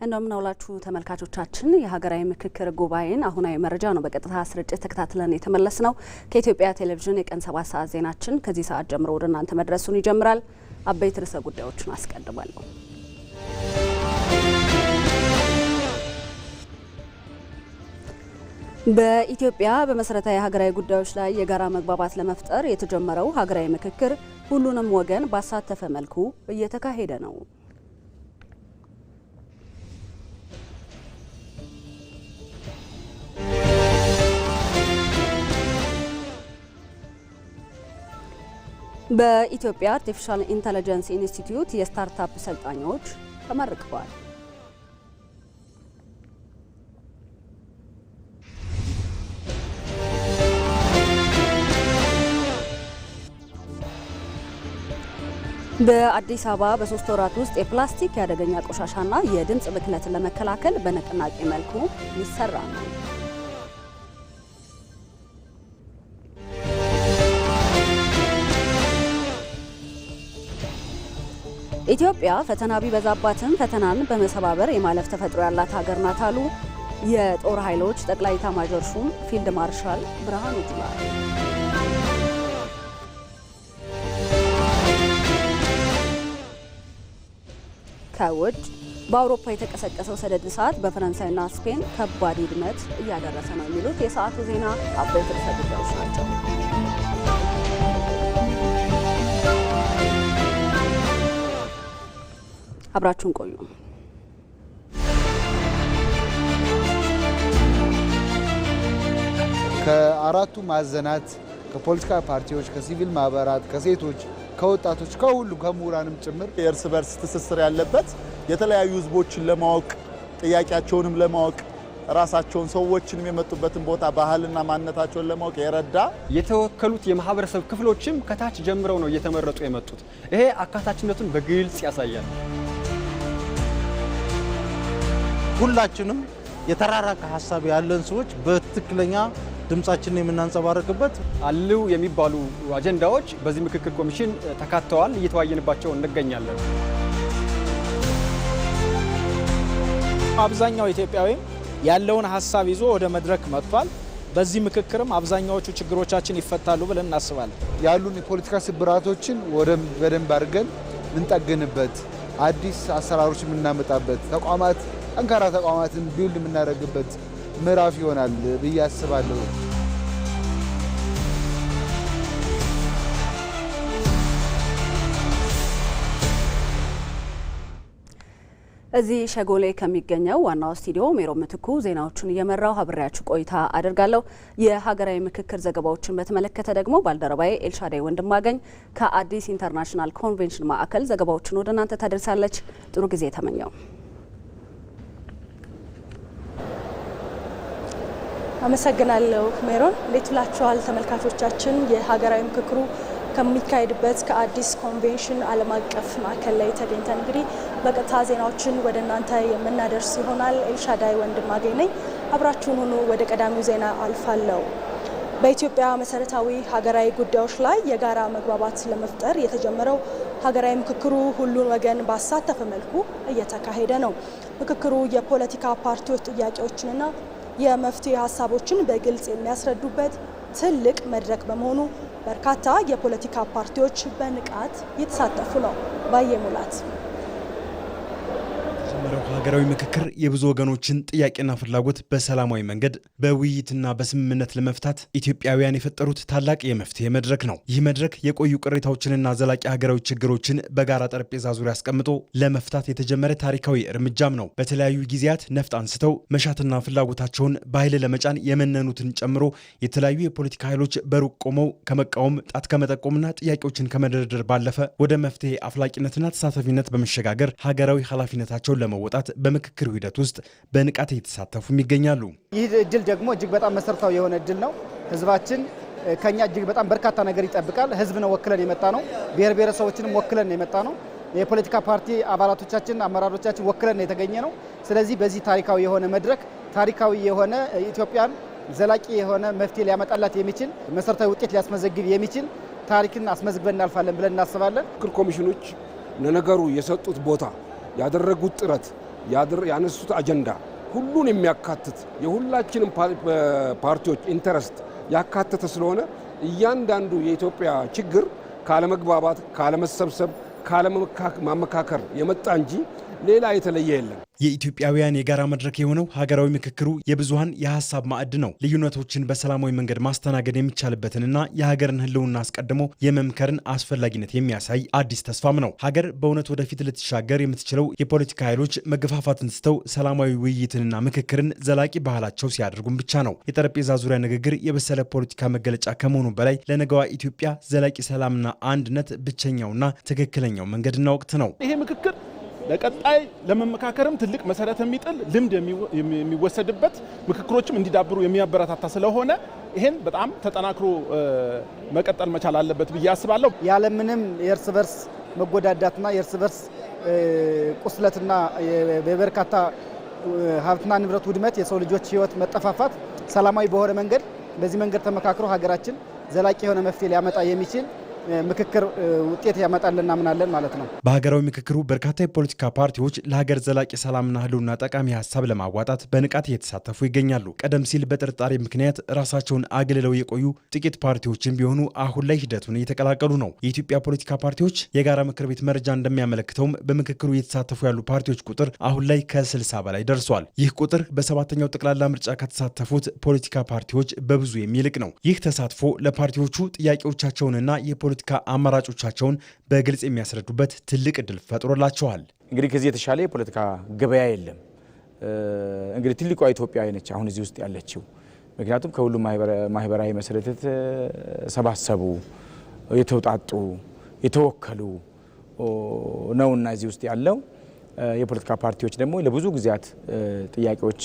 እንደምናውላችሁ ተመልካቾቻችን የሀገራዊ ምክክር ጉባኤን አሁናዊ መረጃ ነው በቀጥታ ስርጭት ተከታትለን የተመለስነው። ከኢትዮጵያ ቴሌቪዥን የቀን 7 ሰዓት ዜናችን ከዚህ ሰዓት ጀምሮ ወደ እናንተ መድረሱን ይጀምራል። አበይት ርዕሰ ጉዳዮችን አስቀድማለሁ። በኢትዮጵያ በመሰረታዊ ሀገራዊ ጉዳዮች ላይ የጋራ መግባባት ለመፍጠር የተጀመረው ሀገራዊ ምክክር ሁሉንም ወገን ባሳተፈ መልኩ እየተካሄደ ነው። በኢትዮጵያ አርቲፊሻል ኢንተለጀንስ ኢንስቲትዩት የስታርታፕ ሰልጣኞች ተመርቀዋል። በአዲስ አበባ በ3 ወራት ውስጥ የፕላስቲክ የአደገኛ ቆሻሻና የድምጽ ብክለትን ለመከላከል በንቅናቄ መልኩ ይሰራ ነው። ኢትዮጵያ ፈተና ቢበዛባትም ፈተናን በመሰባበር የማለፍ ተፈጥሮ ያላት ሀገር ናት አሉ የጦር ኃይሎች ጠቅላይ ኤታማዦር ሹም ፊልድ ማርሻል ብርሃኑ ጁላ። ከውጭ በአውሮፓ የተቀሰቀሰው ሰደድ እሳት በፈረንሳይና ስፔን ከባድ ውድመት እያደረሰ ነው የሚሉት የሰዓቱ ዜና አበይት ርዕሰ ጉዳዮች ናቸው። አብራችሁን ቆዩ። ከአራቱ ማዕዘናት ከፖለቲካ ፓርቲዎች፣ ከሲቪል ማህበራት፣ ከሴቶች፣ ከወጣቶች፣ ከሁሉ ከምሁራንም ጭምር የእርስ በርስ ትስስር ያለበት የተለያዩ ህዝቦችን ለማወቅ ጥያቄያቸውንም ለማወቅ ራሳቸውን ሰዎችንም የመጡበትን ቦታ ባህልና ማንነታቸውን ለማወቅ የረዳ የተወከሉት የማህበረሰብ ክፍሎችም ከታች ጀምረው ነው እየተመረጡ የመጡት። ይሄ አካታችነቱን በግልጽ ያሳያል። ሁላችንም የተራራቀ ሀሳብ ያለን ሰዎች በትክክለኛ ድምጻችንን የምናንጸባረቅበት አሉ የሚባሉ አጀንዳዎች በዚህ ምክክር ኮሚሽን ተካተዋል። እየተወያየንባቸው እንገኛለን። አብዛኛው ኢትዮጵያዊ ያለውን ሀሳብ ይዞ ወደ መድረክ መጥቷል። በዚህ ምክክርም አብዛኛዎቹ ችግሮቻችን ይፈታሉ ብለን እናስባለን። ያሉን የፖለቲካ ስብራቶችን በደንብ አድርገን እንጠግንበት፣ አዲስ አሰራሮች የምናመጣበት ተቋማት ጠንካራ ተቋማትን ቢውልድ የምናደርግበት ምዕራፍ ይሆናል ብዬ አስባለሁ። እዚህ ሸጎሌ ከሚገኘው ዋናው ስቱዲዮ ሜሮን ምትኩ ዜናዎቹን እየመራው አብሬያችሁ ቆይታ አደርጋለሁ። የሀገራዊ ምክክር ዘገባዎችን በተመለከተ ደግሞ ባልደረባዬ ኤልሻዳይ ወንድማገኝ ከአዲስ ኢንተርናሽናል ኮንቬንሽን ማዕከል ዘገባዎችን ወደ እናንተ ታደርሳለች። ጥሩ ጊዜ ተመኘው። አመሰግናለሁ ሜሮን። እንዴት ውላችኋል ተመልካቾቻችን? የሀገራዊ ምክክሩ ከሚካሄድበት ከአዲስ ኮንቬንሽን ዓለም አቀፍ ማዕከል ላይ ተገኝተን እንግዲህ በቀጥታ ዜናዎችን ወደ እናንተ የምናደርስ ይሆናል። ኤልሻዳይ ወንድማገኝ ነኝ። አብራችሁን ሁኑ። ወደ ቀዳሚው ዜና አልፋለሁ። በኢትዮጵያ መሰረታዊ ሀገራዊ ጉዳዮች ላይ የጋራ መግባባት ለመፍጠር የተጀመረው ሀገራዊ ምክክሩ ሁሉን ወገን ባሳተፈ መልኩ እየተካሄደ ነው። ምክክሩ የፖለቲካ ፓርቲዎች ጥያቄዎችንና የመፍትሄ ሀሳቦችን በግልጽ የሚያስረዱበት ትልቅ መድረክ በመሆኑ በርካታ የፖለቲካ ፓርቲዎች በንቃት እየተሳተፉ ነው። ባየሙላት ሀገራዊ ምክክር የብዙ ወገኖችን ጥያቄና ፍላጎት በሰላማዊ መንገድ በውይይትና በስምምነት ለመፍታት ኢትዮጵያውያን የፈጠሩት ታላቅ የመፍትሄ መድረክ ነው። ይህ መድረክ የቆዩ ቅሬታዎችንና ዘላቂ ሀገራዊ ችግሮችን በጋራ ጠረጴዛ ዙሪያ አስቀምጦ ለመፍታት የተጀመረ ታሪካዊ እርምጃም ነው። በተለያዩ ጊዜያት ነፍጥ አንስተው መሻትና ፍላጎታቸውን በኃይል ለመጫን የመነኑትን ጨምሮ የተለያዩ የፖለቲካ ኃይሎች በሩቅ ቆመው ከመቃወም ጣት ከመጠቆምና ጥያቄዎችን ከመደርደር ባለፈ ወደ መፍትሄ አፍላቂነትና ተሳታፊነት በመሸጋገር ሀገራዊ ኃላፊነታቸውን ለመወጣት በምክክሩ ሂደት ውስጥ በንቃት እየተሳተፉም ይገኛሉ። ይህ እድል ደግሞ እጅግ በጣም መሰረታዊ የሆነ እድል ነው። ህዝባችን ከኛ እጅግ በጣም በርካታ ነገር ይጠብቃል። ህዝብ ነው ወክለን የመጣ ነው። ብሔር ብሔረሰቦችንም ወክለን የመጣ ነው። የፖለቲካ ፓርቲ አባላቶቻችን፣ አመራሮቻችን ወክለን የተገኘ ነው። ስለዚህ በዚህ ታሪካዊ የሆነ መድረክ ታሪካዊ የሆነ ኢትዮጵያን ዘላቂ የሆነ መፍትሄ ሊያመጣላት የሚችል መሰረታዊ ውጤት ሊያስመዘግብ የሚችል ታሪክን አስመዝግበን እናልፋለን ብለን እናስባለን። ምክክር ኮሚሽኖች ለነገሩ የሰጡት ቦታ ያደረጉት ጥረት ያነሱት አጀንዳ ሁሉን የሚያካትት የሁላችንም ፓርቲዎች ኢንተረስት ያካተተ ስለሆነ እያንዳንዱ የኢትዮጵያ ችግር ካለመግባባት፣ ካለመሰብሰብ፣ ካለማመካከር የመጣ እንጂ ሌላ የተለየ የለም። የኢትዮጵያውያን የጋራ መድረክ የሆነው ሀገራዊ ምክክሩ የብዙሃን የሀሳብ ማዕድ ነው። ልዩነቶችን በሰላማዊ መንገድ ማስተናገድ የሚቻልበትንና የሀገርን ሕልውና አስቀድሞ የመምከርን አስፈላጊነት የሚያሳይ አዲስ ተስፋም ነው። ሀገር በእውነት ወደፊት ልትሻገር የምትችለው የፖለቲካ ኃይሎች መገፋፋትን ስተው ሰላማዊ ውይይትንና ምክክርን ዘላቂ ባህላቸው ሲያደርጉም ብቻ ነው። የጠረጴዛ ዙሪያ ንግግር የበሰለ ፖለቲካ መገለጫ ከመሆኑ በላይ ለነገዋ ኢትዮጵያ ዘላቂ ሰላምና አንድነት ብቸኛውና ትክክለኛው መንገድና ወቅት ነው። ይሄ ምክክር ለቀጣይ ለመመካከርም ትልቅ መሰረት የሚጥል ልምድ የሚወሰድበት ምክክሮችም እንዲዳብሩ የሚያበረታታ ስለሆነ ይሄን በጣም ተጠናክሮ መቀጠል መቻል አለበት ብዬ አስባለሁ። ያለምንም የእርስ በርስ መጎዳዳትና የእርስ በርስ ቁስለትና በበርካታ ሀብትና ንብረት ውድመት የሰው ልጆች ሕይወት መጠፋፋት ሰላማዊ በሆነ መንገድ በዚህ መንገድ ተመካክሮ ሀገራችን ዘላቂ የሆነ መፍትሄ ሊያመጣ የሚችል ምክክር ውጤት ያመጣል እናምናለን ማለት ነው። በሀገራዊ ምክክሩ በርካታ የፖለቲካ ፓርቲዎች ለሀገር ዘላቂ ሰላምና ሕልውና ጠቃሚ ሀሳብ ለማዋጣት በንቃት እየተሳተፉ ይገኛሉ። ቀደም ሲል በጥርጣሬ ምክንያት ራሳቸውን አግልለው የቆዩ ጥቂት ፓርቲዎችን ቢሆኑ አሁን ላይ ሂደቱን እየተቀላቀሉ ነው። የኢትዮጵያ ፖለቲካ ፓርቲዎች የጋራ ምክር ቤት መረጃ እንደሚያመለክተውም በምክክሩ እየተሳተፉ ያሉ ፓርቲዎች ቁጥር አሁን ላይ ከ60 በላይ ደርሷል። ይህ ቁጥር በሰባተኛው ጠቅላላ ምርጫ ከተሳተፉት ፖለቲካ ፓርቲዎች በብዙ የሚልቅ ነው። ይህ ተሳትፎ ለፓርቲዎቹ ጥያቄዎቻቸውንና የፖለቲካ አማራጮቻቸውን በግልጽ የሚያስረዱበት ትልቅ እድል ፈጥሮላቸዋል። እንግዲህ ከዚህ የተሻለ የፖለቲካ ገበያ የለም። እንግዲህ ትልቋ ኢትዮጵያ ነች አሁን እዚህ ውስጥ ያለችው። ምክንያቱም ከሁሉም ማህበራዊ መሰረት የተሰባሰቡ የተውጣጡ የተወከሉ ነውና እዚህ ውስጥ ያለው የፖለቲካ ፓርቲዎች ደግሞ ለብዙ ጊዜያት ጥያቄዎች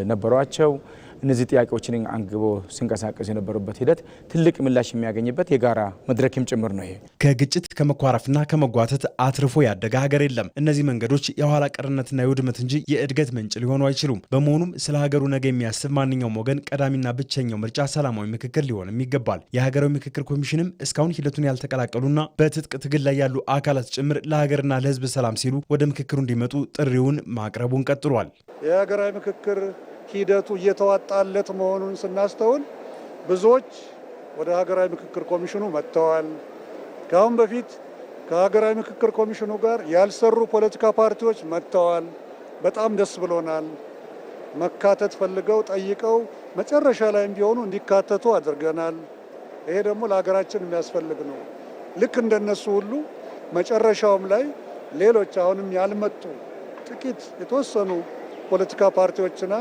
ነበሯቸው። እነዚህ ጥያቄዎችን አንግቦ ሲንቀሳቀስ የነበሩበት ሂደት ትልቅ ምላሽ የሚያገኝበት የጋራ መድረክም ጭምር ነው። ይሄ ከግጭት ከመኳረፍና ከመጓተት አትርፎ ያደገ ሀገር የለም። እነዚህ መንገዶች የኋላ ቀርነትና የውድመት እንጂ የእድገት ምንጭ ሊሆኑ አይችሉም። በመሆኑም ስለ ሀገሩ ነገ የሚያስብ ማንኛውም ወገን ቀዳሚና ብቸኛው ምርጫ ሰላማዊ ምክክር ሊሆንም ይገባል። የሀገራዊ ምክክር ኮሚሽንም እስካሁን ሂደቱን ያልተቀላቀሉና በትጥቅ ትግል ላይ ያሉ አካላት ጭምር ለሀገርና ለሕዝብ ሰላም ሲሉ ወደ ምክክሩ እንዲመጡ ጥሪውን ማቅረቡን ቀጥሏል። የሀገራዊ ምክክር ሂደቱ እየተዋጣለት መሆኑን ስናስተውል ብዙዎች ወደ ሀገራዊ ምክክር ኮሚሽኑ መጥተዋል። ከአሁን በፊት ከሀገራዊ ምክክር ኮሚሽኑ ጋር ያልሰሩ ፖለቲካ ፓርቲዎች መጥተዋል። በጣም ደስ ብሎናል። መካተት ፈልገው ጠይቀው መጨረሻ ላይም ቢሆኑ እንዲካተቱ አድርገናል። ይሄ ደግሞ ለሀገራችን የሚያስፈልግ ነው። ልክ እንደነሱ ሁሉ መጨረሻውም ላይ ሌሎች አሁንም ያልመጡ ጥቂት የተወሰኑ ፖለቲካ ፓርቲዎችና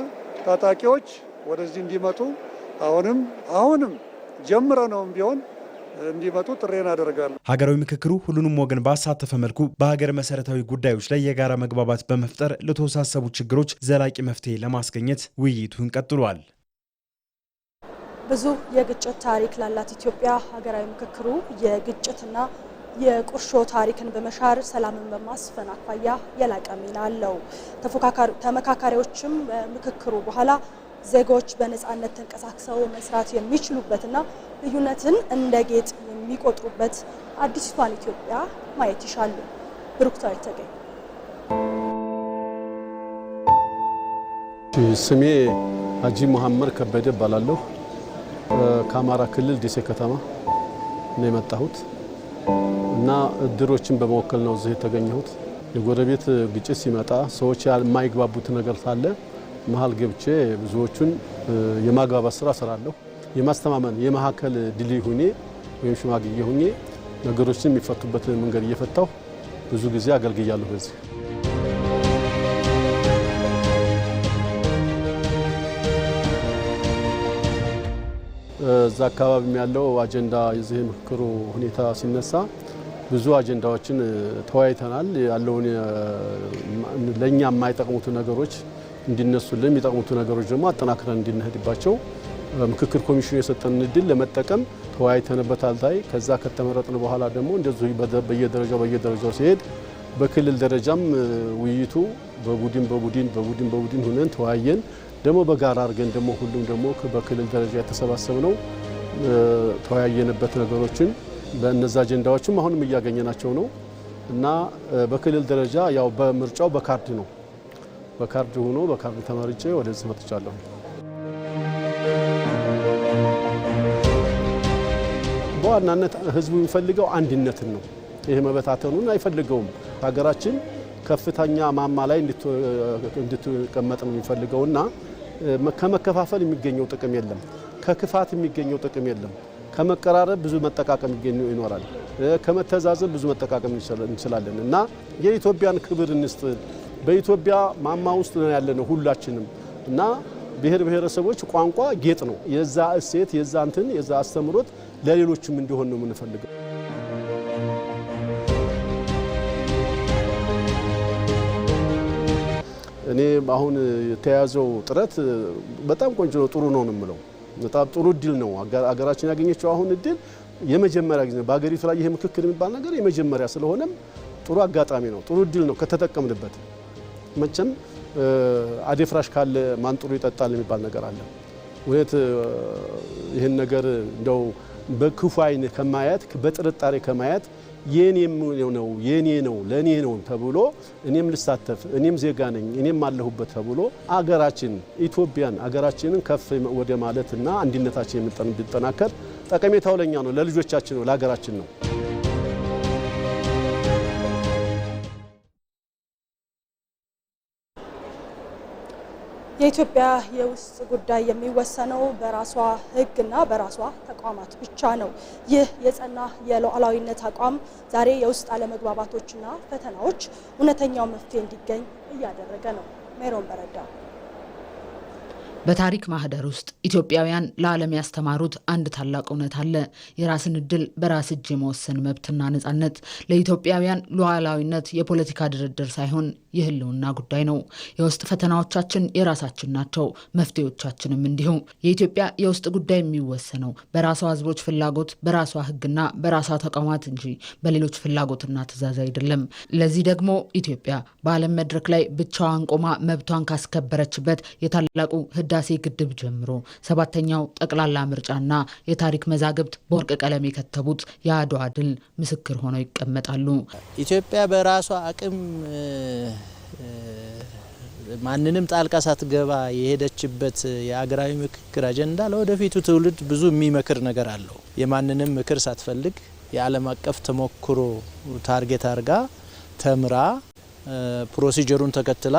ታጣቂዎች ወደዚህ እንዲመጡ አሁንም ጀምረነውም ቢሆን እንዲመጡ ጥሬን አደርጋለሁ። ሀገራዊ ምክክሩ ሁሉንም ወገን ባሳተፈ መልኩ በሀገር መሰረታዊ ጉዳዮች ላይ የጋራ መግባባት በመፍጠር ለተወሳሰቡ ችግሮች ዘላቂ መፍትሄ ለማስገኘት ውይይቱን ቀጥሏል። ብዙ የግጭት ታሪክ ላላት ኢትዮጵያ ሀገራዊ ምክክሩ የግጭትና የቁርሾ ታሪክን በመሻር ሰላምን በማስፈን አኳያ የላቀ ሚና አለው። ተመካካሪዎችም በምክክሩ በኋላ ዜጎች በነፃነት ተንቀሳቅሰው መስራት የሚችሉበትና ልዩነትን እንደ ጌጥ የሚቆጥሩበት አዲስቷን ኢትዮጵያ ማየት ይሻሉ። ብሩክታዊት ተገኝ። ስሜ ሀጂ መሐመድ ከበደ እባላለሁ። ከአማራ ክልል ደሴ ከተማ ነው የመጣሁት እና እድሮችን በመወከል ነው እዚህ የተገኘሁት። የጎረቤት ግጭት ሲመጣ ሰዎች የማይግባቡት ነገር ካለ መሀል ገብቼ ብዙዎቹን የማግባባት ስራ እሰራለሁ። የማስተማመን የመሀከል ድልድይ ሁኜ ወይም ሽማግሌ ሁኜ ነገሮችን የሚፈቱበት መንገድ እየፈታሁ ብዙ ጊዜ አገልግያለሁ። በዚህ እዛ አካባቢ ያለው አጀንዳ የዚህ ምክክሩ ሁኔታ ሲነሳ ብዙ አጀንዳዎችን ተወያይተናል። ያለውን ለኛ የማይጠቅሙት ነገሮች እንዲነሱልን የሚጠቅሙት ነገሮች ደግሞ አጠናክረን እንድንሄድባቸው ምክክር ኮሚሽኑ የሰጠን እድል ለመጠቀም ተወያይተንበታል። ከዛ ከተመረጥን በኋላ ደግሞ እንደዚሁ በየደረጃው ሲሄድ በክልል ደረጃም ውይይቱ በቡድን ሆነን ተወያየን። ደግሞ በጋራ አድርገን ደግሞ ሁሉም ደግሞ በክልል ደረጃ የተሰባሰብነው ተወያየንበት ነገሮችን በእነዛ አጀንዳዎችም አሁንም እያገኘናቸው ነው እና በክልል ደረጃ ያው በምርጫው በካርድ ነው። በካርድ ሆኖ በካርድ ተመርጬ ወደዚህ መጥቻለሁ። በዋናነት ህዝቡ የሚፈልገው አንድነትን ነው። ይሄ መበታተኑን አይፈልገውም። ሀገራችን ከፍተኛ ማማ ላይ እንድትቀመጥ ነው የሚፈልገውና ከመከፋፈል የሚገኘው ጥቅም የለም። ከክፋት የሚገኘው ጥቅም የለም። ከመቀራረብ ብዙ መጠቃቀም ይኖራል። ከመተዛዘብ ብዙ መጠቃቀም እንችላለን እና የኢትዮጵያን ክብር እንስጥ። በኢትዮጵያ ማማ ውስጥ ነው ያለነው ሁላችንም እና ብሔር ብሔረሰቦች ቋንቋ ጌጥ ነው። የዛ እሴት የዛ አስተምሮት ለሌሎችም እንዲሆን ነው የምንፈልገው። እኔ አሁን የተያዘው ጥረት በጣም ቆንጆ ነው፣ ጥሩ ነው የምለው። በጣም ጥሩ እድል ነው አገራችን ያገኘችው። አሁን እድል የመጀመሪያ ጊዜ በአገሪቱ ላይ ይሄ ምክክር የሚባል ነገር የመጀመሪያ ስለሆነም ጥሩ አጋጣሚ ነው፣ ጥሩ እድል ነው ከተጠቀምንበት። መቼም አዴፍራሽ ካለ ማን ጥሩ ይጠጣል የሚባል ነገር አለ። ወይት ይሄን ነገር እንደው በክፉ አይን ከማያት በጥርጣሬ ከማያት የኔም ነው የኔ ነው ለኔ ነው ተብሎ እኔም ልሳተፍ እኔም ዜጋ ነኝ እኔም አለሁበት ተብሎ አገራችን ኢትዮጵያን አገራችንን ከፍ ወደ ማለትና አንድነታችን እንዲጠናከር ጠቀሜታው ለኛ ነው፣ ለልጆቻችን ነው፣ ለሀገራችን ነው። የኢትዮጵያ የውስጥ ጉዳይ የሚወሰነው በራሷ ሕግና በራሷ ተቋማት ብቻ ነው። ይህ የጸና የሉዓላዊነት አቋም ዛሬ የውስጥ አለመግባባቶችና ፈተናዎች እውነተኛው መፍትሄ እንዲገኝ እያደረገ ነው። ሜሮን በረዳ በታሪክ ማህደር ውስጥ ኢትዮጵያውያን ለዓለም ያስተማሩት አንድ ታላቅ እውነት አለ። የራስን እድል በራስ እጅ የመወሰን መብትና ነጻነት ለኢትዮጵያውያን ሉዓላዊነት የፖለቲካ ድርድር ሳይሆን የህልውና ጉዳይ ነው። የውስጥ ፈተናዎቻችን የራሳችን ናቸው፣ መፍትሄዎቻችንም እንዲሁ። የኢትዮጵያ የውስጥ ጉዳይ የሚወሰነው በራሷ ህዝቦች ፍላጎት፣ በራሷ ህግና በራሷ ተቋማት እንጂ በሌሎች ፍላጎትና ትዕዛዝ አይደለም። ለዚህ ደግሞ ኢትዮጵያ በዓለም መድረክ ላይ ብቻዋን ቆማ መብቷን ካስከበረችበት የታላቁ ህዳሴ ግድብ ጀምሮ 7ኛው ጠቅላላ ምርጫና የታሪክ መዛግብት በወርቅ ቀለም የከተቡት የአድዋ ድል ምስክር ሆነው ይቀመጣሉ። ኢትዮጵያ በራሷ አቅም ማንንም ጣልቃ ሳትገባ የሄደችበት የአገራዊ ምክክር አጀንዳ ለወደፊቱ ትውልድ ብዙ የሚመክር ነገር አለው። የማንንም ምክር ሳትፈልግ የዓለም አቀፍ ተሞክሮ ታርጌት አርጋ ተምራ ፕሮሲጀሩን ተከትላ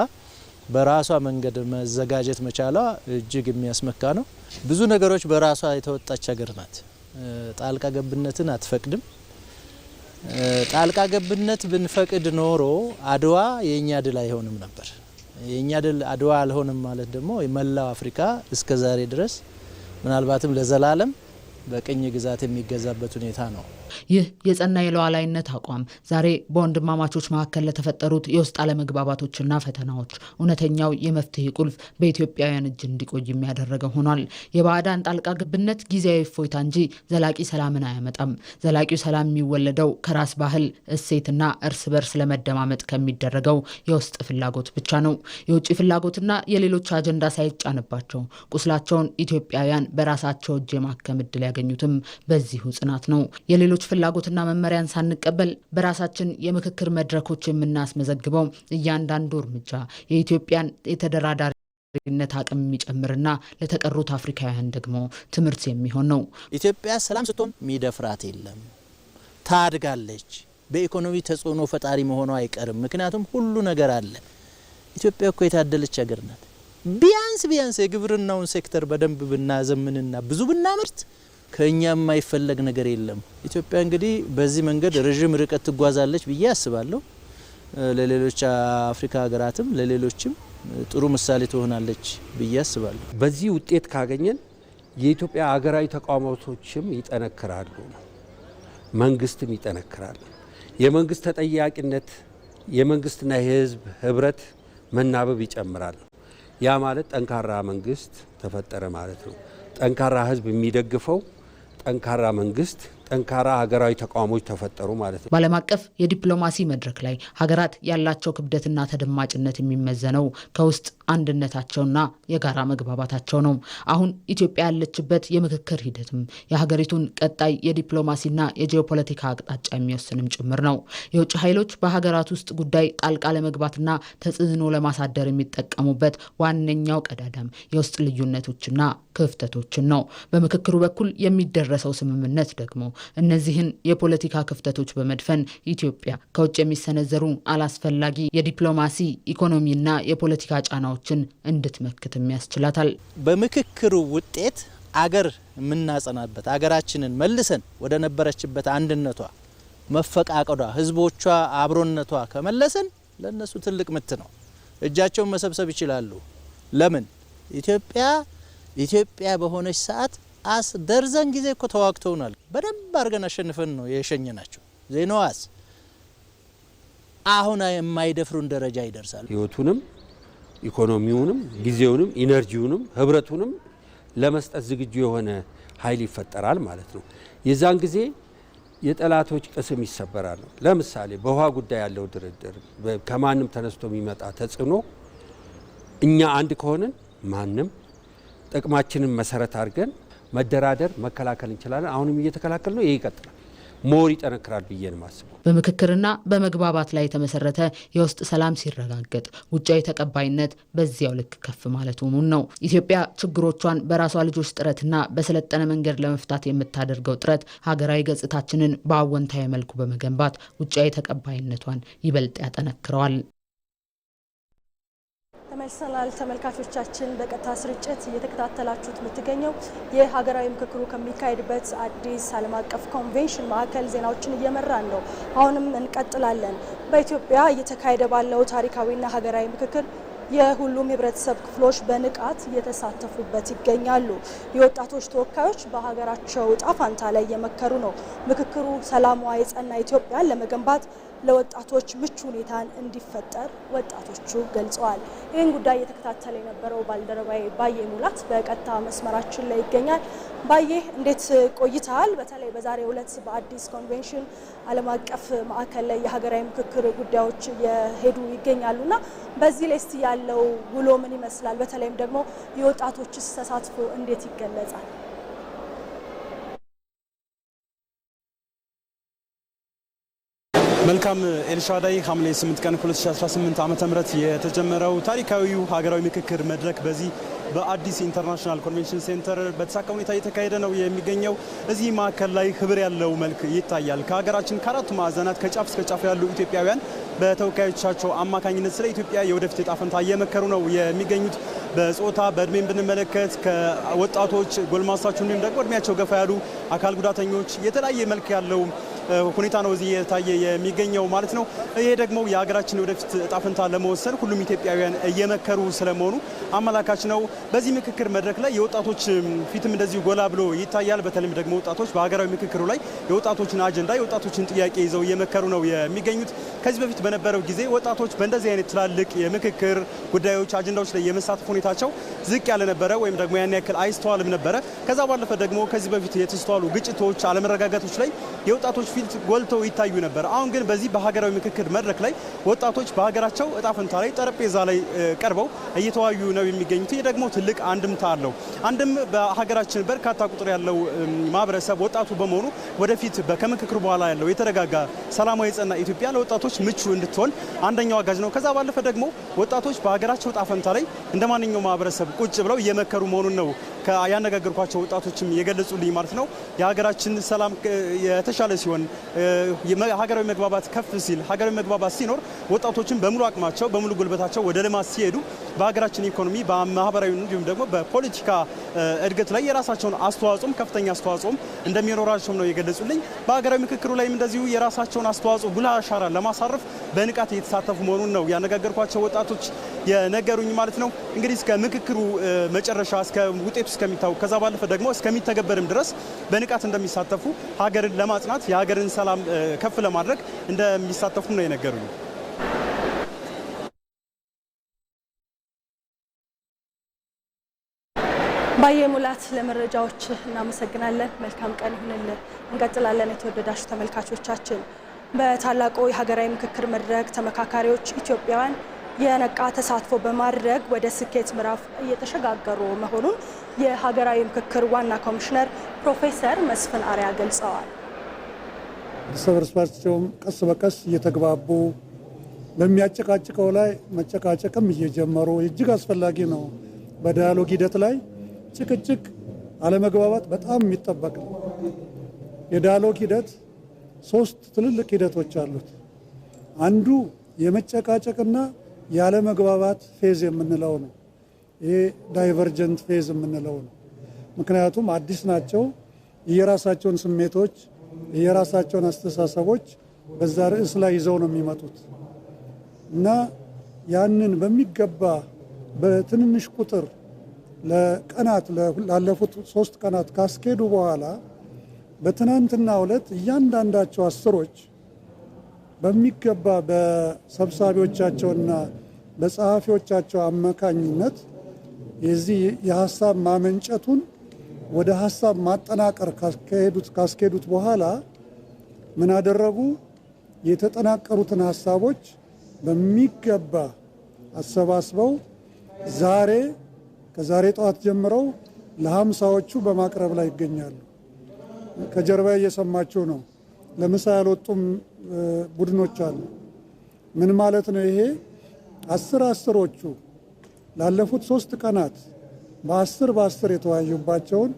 በራሷ መንገድ መዘጋጀት መቻሏ እጅግ የሚያስመካ ነው። ብዙ ነገሮች በራሷ የተወጣች ሀገር ናት። ጣልቃ ገብነትን አትፈቅድም። ጣልቃ ገብነት ብንፈቅድ ኖሮ አድዋ የኛ ድል አይሆንም ነበር። የኛ ድል አድዋ አልሆንም ማለት ደግሞ የመላው አፍሪካ እስከ ዛሬ ድረስ ምናልባትም ለዘላለም በቅኝ ግዛት የሚገዛበት ሁኔታ ነው። ይህ የጸና የሉዓላዊነት አቋም ዛሬ በወንድማማቾች መካከል ለተፈጠሩት የውስጥ አለመግባባቶችና ፈተናዎች እውነተኛው የመፍትሄ ቁልፍ በኢትዮጵያውያን እጅ እንዲቆይ የሚያደረገ ሆኗል። የባዕዳን ጣልቃ ገብነት ጊዜያዊ እፎይታ እንጂ ዘላቂ ሰላምን አያመጣም። ዘላቂው ሰላም የሚወለደው ከራስ ባህል እሴትና እርስ በርስ ለመደማመጥ ከሚደረገው የውስጥ ፍላጎት ብቻ ነው። የውጭ ፍላጎትና የሌሎች አጀንዳ ሳይጫንባቸው ቁስላቸውን ኢትዮጵያውያን በራሳቸው እጅ የማከም ዕድል ያገኙትም በዚሁ ጽናት ነው። የሌሎች ፍላጎትና መመሪያን ሳንቀበል በራሳችን የምክክር መድረኮች የምናስመዘግበው እያንዳንዱ እርምጃ የኢትዮጵያን የተደራዳሪነት አቅም የሚጨምርና ለተቀሩት አፍሪካውያን ደግሞ ትምህርት የሚሆን ነው። ኢትዮጵያ ሰላም ስትሆን ሚደፍራት የለም፣ ታድጋለች። በኢኮኖሚ ተጽዕኖ ፈጣሪ መሆኗ አይቀርም። ምክንያቱም ሁሉ ነገር አለ። ኢትዮጵያ እኮ የታደለች ሀገር ናት። ቢያንስ የግብርናውን ሴክተር በደንብ ብናዘምንና ብዙ ብናምርት ከኛ የማይፈለግ ነገር የለም። ኢትዮጵያ እንግዲህ በዚህ መንገድ ረጅም ርቀት ትጓዛለች ብዬ አስባለሁ። ለሌሎች አፍሪካ ሀገራትም ለሌሎችም ጥሩ ምሳሌ ትሆናለች ብዬ አስባለሁ። በዚህ ውጤት ካገኘን የኢትዮጵያ ሀገራዊ ተቋማቶችም ይጠነክራሉ፣ መንግስትም ይጠነክራል። የመንግስት ተጠያቂነት፣ የመንግስትና የህዝብ ህብረት መናበብ ይጨምራል። ያ ማለት ጠንካራ መንግስት ተፈጠረ ማለት ነው። ጠንካራ ህዝብ የሚደግፈው ጠንካራ መንግስት፣ ጠንካራ ሀገራዊ ተቋሞች ተፈጠሩ ማለት ነው። በዓለም አቀፍ የዲፕሎማሲ መድረክ ላይ ሀገራት ያላቸው ክብደትና ተደማጭነት የሚመዘነው ከውስጥ አንድነታቸውና የጋራ መግባባታቸው ነው። አሁን ኢትዮጵያ ያለችበት የምክክር ሂደትም የሀገሪቱን ቀጣይ የዲፕሎማሲና የጂኦፖለቲካ አቅጣጫ የሚወስንም ጭምር ነው። የውጭ ኃይሎች በሀገራት ውስጥ ጉዳይ ጣልቃ ለመግባትና ተጽዕኖ ለማሳደር የሚጠቀሙበት ዋነኛው ቀዳዳም የውስጥ ልዩነቶችና ክፍተቶችን ነው። በምክክሩ በኩል የሚደረሰው ስምምነት ደግሞ እነዚህን የፖለቲካ ክፍተቶች በመድፈን ኢትዮጵያ ከውጭ የሚሰነዘሩ አላስፈላጊ የዲፕሎማሲ ኢኮኖሚና የፖለቲካ ጫናዎችን እንድትመክትም ያስችላታል። በምክክሩ ውጤት አገር የምናጸናበት አገራችንን መልሰን ወደ ነበረችበት አንድነቷ፣ መፈቃቀዷ፣ ህዝቦቿ አብሮነቷ ከመለሰን ለነሱ ትልቅ ምት ነው። እጃቸውን መሰብሰብ ይችላሉ። ለምን ኢትዮጵያ በሆነች ሰዓት ደርዘን ጊዜ እኮ ተዋግተውናል። በደንብ አድርገን አሸንፈን ነው የሸኘናቸው። ዜናዋስ አሁን የማይደፍሩን ደረጃ ይደርሳል። ህይወቱንም ኢኮኖሚውንም ጊዜውንም ኢነርጂውንም ህብረቱንም ለመስጠት ዝግጁ የሆነ ኃይል ይፈጠራል ማለት ነው። የዛን ጊዜ የጠላቶች ቅስም ይሰበራል። ለምሳሌ በውሃ ጉዳይ ያለው ድርድር ከማንም ተነስቶ የሚመጣ ተጽዕኖ እኛ አንድ ከሆነን ማንም ጥቅማችንን መሰረት አድርገን መደራደር መከላከል እንችላለን። አሁንም እየተከላከል ነው። ይሄ ይቀጥላል፣ ሞር ይጠነክራል ብዬ ነው የማስበው። በምክክርና በመግባባት ላይ የተመሰረተ የውስጥ ሰላም ሲረጋገጥ ውጫዊ ተቀባይነት በዚያው ልክ ከፍ ማለቱ ሙን ነው። ኢትዮጵያ ችግሮቿን በራሷ ልጆች ጥረትና በሰለጠነ መንገድ ለመፍታት የምታደርገው ጥረት ሀገራዊ ገጽታችንን በአወንታዊ መልኩ በመገንባት ውጫዊ ተቀባይነቷን ይበልጥ ያጠነክረዋል። ተመልሰናል ተመልካቾቻችን። በቀጥታ ስርጭት እየተከታተላችሁት የምትገኘው የሀገራዊ ምክክሩ ከሚካሄድበት አዲስ ዓለም አቀፍ ኮንቬንሽን ማዕከል ዜናዎችን እየመራን ነው። አሁንም እንቀጥላለን። በኢትዮጵያ እየተካሄደ ባለው ታሪካዊና ሀገራዊ ምክክር የሁሉም የህብረተሰብ ክፍሎች በንቃት እየተሳተፉበት ይገኛሉ። የወጣቶች ተወካዮች በሀገራቸው ዕጣ ፈንታ ላይ እየመከሩ ነው። ምክክሩ ሰላሟ የጸና ኢትዮጵያን ለመገንባት ለወጣቶች ምቹ ሁኔታን እንዲፈጠር ወጣቶቹ ገልጸዋል። ይህን ጉዳይ እየተከታተለ የነበረው ባልደረባዬ ባዬ ሙላት በቀጥታ መስመራችን ላይ ይገኛል። ባዬ እንዴት ቆይተሃል? በተለይ በዛሬው ዕለት በአዲስ ኮንቬንሽን ዓለም አቀፍ ማዕከል ላይ የሀገራዊ ምክክር ጉዳዮች እየሄዱ ይገኛሉና በዚህ ላይ እስቲ ያለው ውሎ ምን ይመስላል? በተለይም ደግሞ የወጣቶችስ ተሳትፎ እንዴት ይገለጻል? መልካም ኤልሻዳይ ሐምሌ 8 ቀን 2018 ዓ.ም የተጀመረው ታሪካዊው ሀገራዊ ምክክር መድረክ በዚህ በአዲስ ኢንተርናሽናል ኮንቬንሽን ሴንተር በተሳካ ሁኔታ እየተካሄደ ነው የሚገኘው። እዚህ ማዕከል ላይ ህብር ያለው መልክ ይታያል። ከሀገራችን ከአራቱ ማዕዘናት ከጫፍ እስከ ጫፍ ያሉ ኢትዮጵያውያን በተወካዮቻቸው አማካኝነት ስለ ኢትዮጵያ የወደፊት ዕጣ ፈንታ እየመከሩ ነው የሚገኙት። በጾታ በእድሜን ብንመለከት ከወጣቶች ጎልማሳዎች፣ እንዲሁም ደግሞ እድሜያቸው ገፋ ያሉ አካል ጉዳተኞች የተለያየ መልክ ያለው ሁኔታ ነው እዚህ የታየ የሚገኘው ማለት ነው። ይሄ ደግሞ የሀገራችን ወደፊት ዕጣ ፈንታ ለመወሰን ሁሉም ኢትዮጵያውያን እየመከሩ ስለመሆኑ አመላካች ነው። በዚህ ምክክር መድረክ ላይ የወጣቶች ፊትም እንደዚሁ ጎላ ብሎ ይታያል። በተለይም ደግሞ ወጣቶች በሀገራዊ ምክክሩ ላይ የወጣቶችን አጀንዳ የወጣቶችን ጥያቄ ይዘው እየመከሩ ነው የሚገኙት። ከዚህ በፊት በነበረው ጊዜ ወጣቶች በእንደዚህ አይነት ትላልቅ የምክክር ጉዳዮች አጀንዳዎች ላይ የመሳተፍ ሁኔታቸው ዝቅ ያለ ነበረ፣ ወይም ደግሞ ያን ያክል አይስተዋልም ነበረ። ከዛ ባለፈ ደግሞ ከዚህ በፊት የተስተዋሉ ግጭቶች፣ አለመረጋጋቶች ላይ የወጣቶች ፊት ጎልተው ይታዩ ነበር። አሁን ግን በዚህ በሀገራዊ ምክክር መድረክ ላይ ወጣቶች በሀገራቸው ዕጣ ፈንታ ላይ ጠረጴዛ ላይ ቀርበው እየተወያዩ ነው የሚገኙት። ይህ ደግሞ ትልቅ አንድምታ አለው። አንድም በሀገራችን በርካታ ቁጥር ያለው ማህበረሰብ ወጣቱ በመሆኑ ወደፊት ከምክክሩ በኋላ ያለው የተረጋጋ ሰላማዊ የጸና ኢትዮጵያ ለወጣቶች ምቹ እንድትሆን አንደኛው አጋዥ ነው። ከዛ ባለፈ ደግሞ ወጣቶች በሀገራቸው ዕጣ ፈንታ ላይ እንደ ማንኛውም ማህበረሰብ ቁጭ ብለው እየመከሩ መሆኑን ነው ያነጋገርኳቸው ወጣቶችም የገለጹልኝ ማለት ነው። የሀገራችን ሰላም የተሻለ ሲሆን ሀገራዊ መግባባት ከፍ ሲል ሀገራዊ መግባባት ሲኖር ወጣቶችን በሙሉ አቅማቸው በሙሉ ጉልበታቸው ወደ ልማት ሲሄዱ በሀገራችን ኢኮኖሚ በማህበራዊ እንዲሁም ደግሞ በፖለቲካ እድገት ላይ የራሳቸውን አስተዋጽኦም ከፍተኛ አስተዋጽኦም እንደሚኖራቸው ነው የገለጹልኝ። በሀገራዊ ምክክሩ ላይም እንደዚሁ የራሳቸውን አስተዋጽኦ ጉልህ አሻራ ለማሳረፍ በንቃት እየተሳተፉ መሆኑን ነው ያነጋገርኳቸው ወጣቶች የነገሩኝ ማለት ነው። እንግዲህ እስከ ምክክሩ መጨረሻ እስከ ውጤቱ እስከሚታወቅ ከዛ ባለፈ ደግሞ እስከሚተገበርም ድረስ በንቃት እንደሚሳተፉ ሀገርን ለማጽናት የሀገርን ሰላም ከፍ ለማድረግ እንደሚሳተፉ ነው የነገሩኝ። ባየ ሙላት ለመረጃዎች እናመሰግናለን። መልካም ቀን ይሁንልን። እንቀጥላለን። የተወደዳችሁ ተመልካቾቻችን በታላቁ የሀገራዊ ምክክር መድረክ ተመካካሪዎች ኢትዮጵያውያን የነቃ ተሳትፎ በማድረግ ወደ ስኬት ምዕራፍ እየተሸጋገሩ መሆኑን የሀገራዊ ምክክር ዋና ኮሚሽነር ፕሮፌሰር መስፍን አርአያ ገልጸዋል። እርስ በርሳቸውም ቀስ በቀስ እየተግባቡ በሚያጨቃጭቀው ላይ መጨቃጨቅም እየጀመሩ እጅግ አስፈላጊ ነው። በዳያሎግ ሂደት ላይ ጭቅጭቅ፣ አለመግባባት በጣም የሚጠበቅ ነው። የዳያሎግ ሂደት 3 ትልልቅ ሂደቶች አሉት። አንዱ የመጨቃጨቅና ያለመግባባት ፌዝ የምንለው ነው። ይሄ ዳይቨርጀንት ፌዝ የምንለው ነው። ምክንያቱም አዲስ ናቸው። የራሳቸውን ስሜቶች፣ የራሳቸውን አስተሳሰቦች በዛ ርዕስ ላይ ይዘው ነው የሚመጡት እና ያንን በሚገባ በትንንሽ ቁጥር ለቀናት ላለፉት 3 ቀናት ካስኬዱ በኋላ በትናንትናው ዕለት እያንዳንዳቸው አስሮች በሚገባ በሰብሳቢዎቻቸውና በጸሐፊዎቻቸው አማካኝነት የዚህ የሀሳብ ማመንጨቱን ወደ ሀሳብ ማጠናቀር ካስኬዱት በኋላ ምን አደረጉ? የተጠናቀሩትን ሀሳቦች በሚገባ አሰባስበው ከዛሬ ጠዋት ጀምረው ለ50ዎቹ በማቅረብ ላይ ይገኛሉ። ከጀርባ እየሰማችሁ ነው። ለምሳ ያልወጡም ቡድኖች አሉ። ምን ማለት ነው ይሄ? 10ዎቹ ላለፉት 3 ቀናት በ10 የተወያዩባቸውን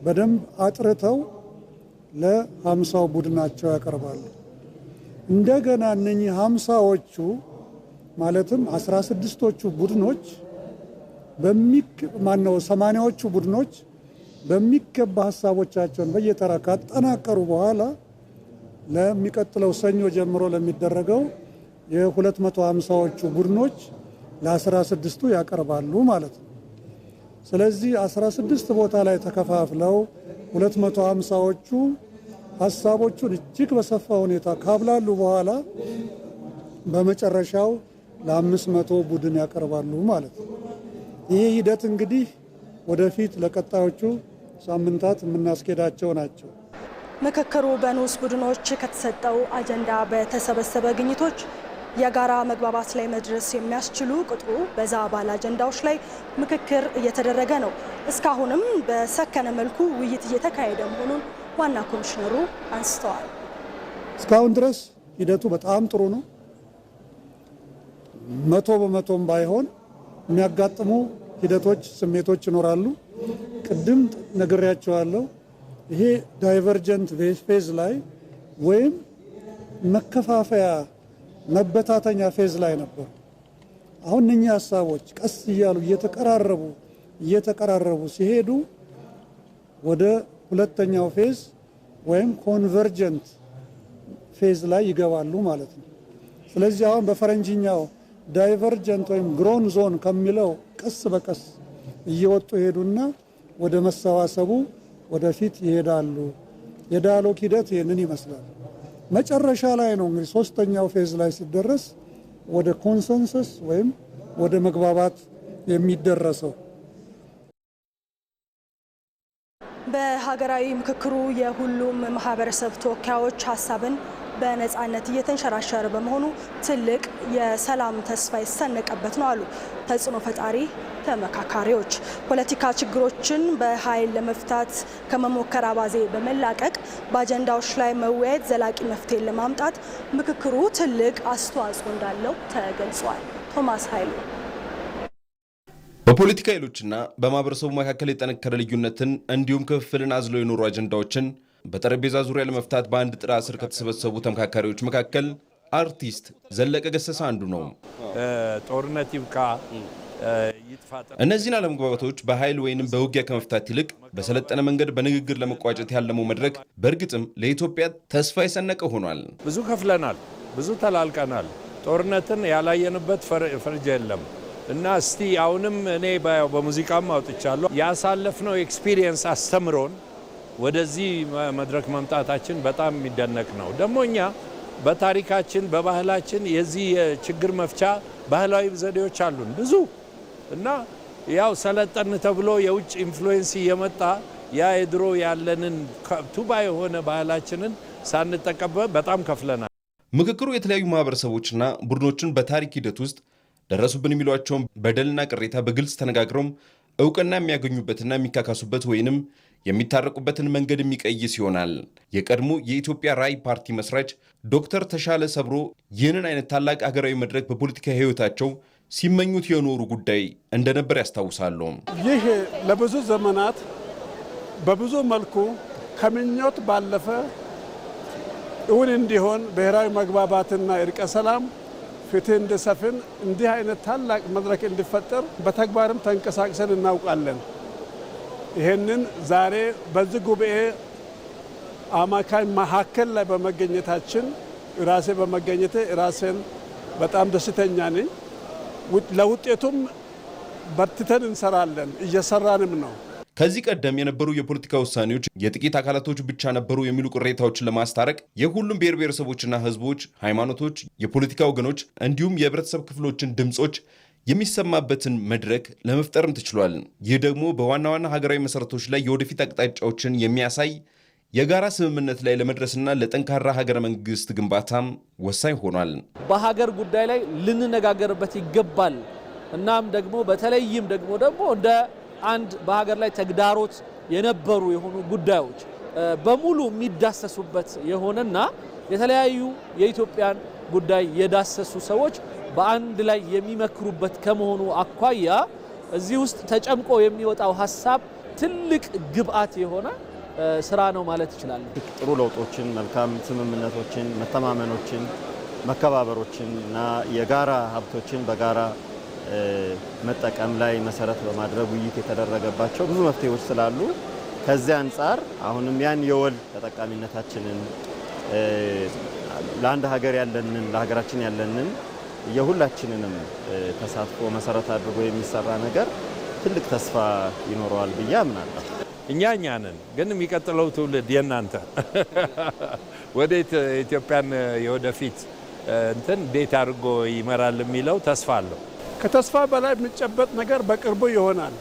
በደንብ አጥርተው ለ50ው ቡድናቸው ያቀርባሉ። እንደገና እነኚህ 50ዎቹ ማለትም 16ቶቹ ቡድኖች 80ዎቹ ቡድኖች በሚገባ ሀሳቦቻቸውን በየተራ ካጠናቀሩ በኋላ ለሚቀጥለው ሰኞ ጀምሮ ለሚደረገው የ250ዎቹ ቡድኖች ለ16ቱ ያቀርባሉ ማለት ነው። ስለዚህ 16 ቦታ ላይ ተከፋፍለው 250ዎቹ ሀሳቦቹን እጅግ በሰፋ ሁኔታ ካብላሉ በኋላ በመጨረሻው ለ500 ቡድን ያቀርባሉ ማለት ነው። ይህ ሂደት እንግዲህ ወደፊት ለቀጣዮቹ ሳምንታት የምናስኬዳቸው ናቸው። ምክክሩ በንዑስ ቡድኖች ከተሰጠው አጀንዳ በተሰበሰበ ግኝቶች የጋራ መግባባት ላይ መድረስ የሚያስችሉ ቁጥሩ በዛ ባለ አጀንዳዎች ላይ ምክክር እየተደረገ ነው። እስካሁንም በሰከነ መልኩ ውይይት እየተካሄደ መሆኑን ዋና ኮሚሽነሩ አንስተዋል። እስካሁን ድረስ ሂደቱ በጣም ጥሩ ነው። 100% ባይሆን የሚያጋጥሙ ሂደቶች፣ ስሜቶች ይኖራሉ። ቅድም ነግሬያቸዋለሁ። ይሄ ዳይቨርጀንት ፌዝ ላይ ወይም መከፋፈያ መበታተኛ ፌዝ ላይ ነበር። አሁን እነኚህ ሀሳቦች ቀስ እያሉ እየተቀራረቡ ሲሄዱ ወደ ሁለተኛው ፌዝ ወይም ኮንቨርጀንት ፌዝ ላይ ይገባሉ ማለት ነው። ስለዚህ አሁን በፈረንጅኛው ዳይቨርጀንት ወይም ግሮን ዞን ከሚለው ቀስ በቀስ እየወጡ ይሄዱና ወደ መሰባሰቡ ወደፊት ይሄዳሉ። የዳያሎግ ሂደት ይህንን ይመስላል። መጨረሻ ላይ ነው እንግዲህ 3ኛው ፌዝ ላይ ሲደረስ ወደ ኮንሰንሰስ ወይም ወደ መግባባት የሚደረሰው። በሀገራዊ ምክክሩ የሁሉም ማህበረሰብ ተወካዮች ሀሳብን በነጻነት እየተንሸራሸረ በመሆኑ ትልቅ የሰላም ተስፋ የተሰነቀበት ነው አሉ ተጽዕኖ ፈጣሪ ተመካካሪዎች። ፖለቲካ ችግሮችን በኃይል ለመፍታት ከመሞከር አባዜ በመላቀቅ በአጀንዳዎች ላይ መወያየት ዘላቂ መፍትሄን ለማምጣት ምክክሩ ትልቅ አስተዋጽኦ እንዳለው ተገልጿል። ቶማስ ኃይሉ በፖለቲካ ኃይሎችና በማህበረሰቡ መካከል የጠነከረ ልዩነትን እንዲሁም ክፍፍልን አዝለው የኖሩ አጀንዳዎችን በጠረጴዛ ዙሪያ ለመፍታት በአንድ ጥላ ስር ከተሰበሰቡ ተመካካሪዎች መካከል አርቲስት ዘለቀ ገሰሰ አንዱ ነው። ጦርነት ይብቃ፣ እነዚህን አለመግባባቶች በኃይል ወይንም በውጊያ ከመፍታት ይልቅ በሰለጠነ መንገድ በንግግር ለመቋጨት ያለመው መድረክ በእርግጥም ለኢትዮጵያ ተስፋ የሰነቀ ሆኗል። ብዙ ከፍለናል፣ ብዙ ተላልቀናል። ጦርነትን ያላየንበት ፈርጅ የለም እና እስቲ አሁንም እኔ በሙዚቃም አውጥቻለሁ ያሳለፍነው ኤክስፒሪየንስ አስተምሮን ወደዚህ መድረክ መምጣታችን በጣም የሚደነቅ ነው። ደግሞ እኛ በታሪካችን በባህላችን የዚህ የችግር መፍቻ ባህላዊ ዘዴዎች አሉን ብዙ እና ያው ሰለጠን ተብሎ የውጭ ኢንፍሉዌንስ እየመጣ ያ የድሮ ያለንን ቱባ የሆነ ባህላችንን ሳንጠቀምበት በጣም ከፍለናል። ምክክሩ የተለያዩ ማህበረሰቦችና ቡድኖችን በታሪክ ሂደት ውስጥ ደረሱብን የሚሏቸውን በደልና ቅሬታ በግልጽ ተነጋግረው እውቅና የሚያገኙበትና የሚካካሱበት ወይንም የሚታረቁበትን መንገድ የሚቀይስ ይሆናል። የቀድሞ የኢትዮጵያ ራዕይ ፓርቲ መስራች ዶክተር ተሻለ ሰብሮ ይህንን አይነት ታላቅ ሀገራዊ መድረክ በፖለቲካ ህይወታቸው ሲመኙት የኖሩ ጉዳይ እንደነበር ያስታውሳሉ። ይህ ለብዙ ዘመናት በብዙ መልኩ ከምኞት ባለፈ እውን እንዲሆን ብሔራዊ መግባባትና እርቀ ሰላም ፍትህ እንዲሰፍን እንዲህ አይነት ታላቅ መድረክ እንዲፈጠር በተግባርም ተንቀሳቅሰን እናውቃለን። ይህንን ዛሬ በዚህ ጉባኤ አማካይ መካከል ላይ በመገኘታችን ራሴ በመገኘቴ ራሴን በጣም ደስተኛ ነኝ። ለውጤቱም በርትተን እንሰራለን፣ እየሰራንም ነው። ከዚህ ቀደም የነበሩ የፖለቲካ ውሳኔዎች የጥቂት አካላቶች ብቻ ነበሩ የሚሉ ቅሬታዎችን ለማስታረቅ የሁሉም ብሔር ብሔረሰቦችና ህዝቦች፣ ሃይማኖቶች፣ የፖለቲካ ወገኖች እንዲሁም የህብረተሰብ ክፍሎችን ድምጾች የሚሰማበትን መድረክ ለመፍጠርም ተችሏል። ይህ ደግሞ በዋና ዋና ሀገራዊ መሰረቶች ላይ የወደፊት አቅጣጫዎችን የሚያሳይ የጋራ ስምምነት ላይ ለመድረስና ለጠንካራ ሀገረ መንግስት ግንባታም ወሳኝ ሆኗል። በሀገር ጉዳይ ላይ ልንነጋገርበት ይገባል። እናም ደግሞ በተለይም ደግሞ እንደ አንድ በሀገር ላይ ተግዳሮት የነበሩ የሆኑ ጉዳዮች በሙሉ የሚዳሰሱበት የሆነና የተለያዩ የኢትዮጵያን ጉዳይ የዳሰሱ ሰዎች በአንድ ላይ የሚመክሩበት ከመሆኑ አኳያ እዚህ ውስጥ ተጨምቆ የሚወጣው ሀሳብ ትልቅ ግብአት የሆነ ስራ ነው ማለት ይችላል። ጥሩ ለውጦችን፣ መልካም ስምምነቶችን፣ መተማመኖችን፣ መከባበሮችን እና የጋራ ሀብቶችን በጋራ መጠቀም ላይ መሰረት በማድረግ ውይይት የተደረገባቸው ብዙ መፍትሄዎች ስላሉ ከዚህ አንጻር አሁንም ያን የወል ተጠቃሚነታችንን ለአንድ ሀገር ያለንን ለሀገራችን ያለንን የሁላችንንም ተሳትፎ መሰረት አድርጎ የሚሰራ ነገር ትልቅ ተስፋ ይኖረዋል ብዬ አምናለሁ። እኛ ነን ግን የሚቀጥለው ትውልድ የናንተ ወዴት ኢትዮጵያን የወደፊት እንዴት አድርጎ ይመራል የሚለው ተስፋ አለው። ከተስፋ በላይ የሚጨበጥ ነገር በቅርቡ ይሆናል።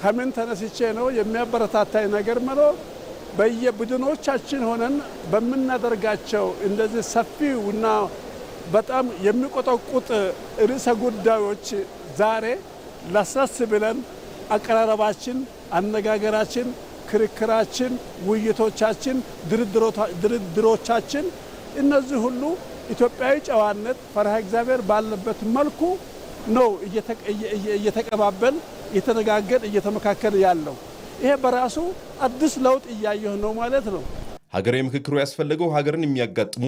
ከምን ተነስቼ ነው የሚያበረታታኝ ነገር ምሎ በየቡድኖቻችን ሆነን በምናደርጋቸው እንደዚህ ሰፊውና በጣም የሚቆጠቁጥ ርዕሰ ጉዳዮች ዛሬ ለስለስ ብለን አቀራረባችን፣ አነጋገራችን፣ ክርክራችን፣ ውይይቶቻችን፣ ድርድሮቻችን እነዚህ ሁሉ ኢትዮጵያዊ ጨዋነት ፈሪሃ እግዚአብሔር ባለበት መልኩ ነው እየተቀባበል እየተነጋገር እየተመካከል ያለው። ይሄ በራሱ አዲስ ለውጥ እያየሁ ነው ማለት ነው። ሀገራዊ ምክክሩ ያስፈለገው ሀገርን የሚያጋጥሙ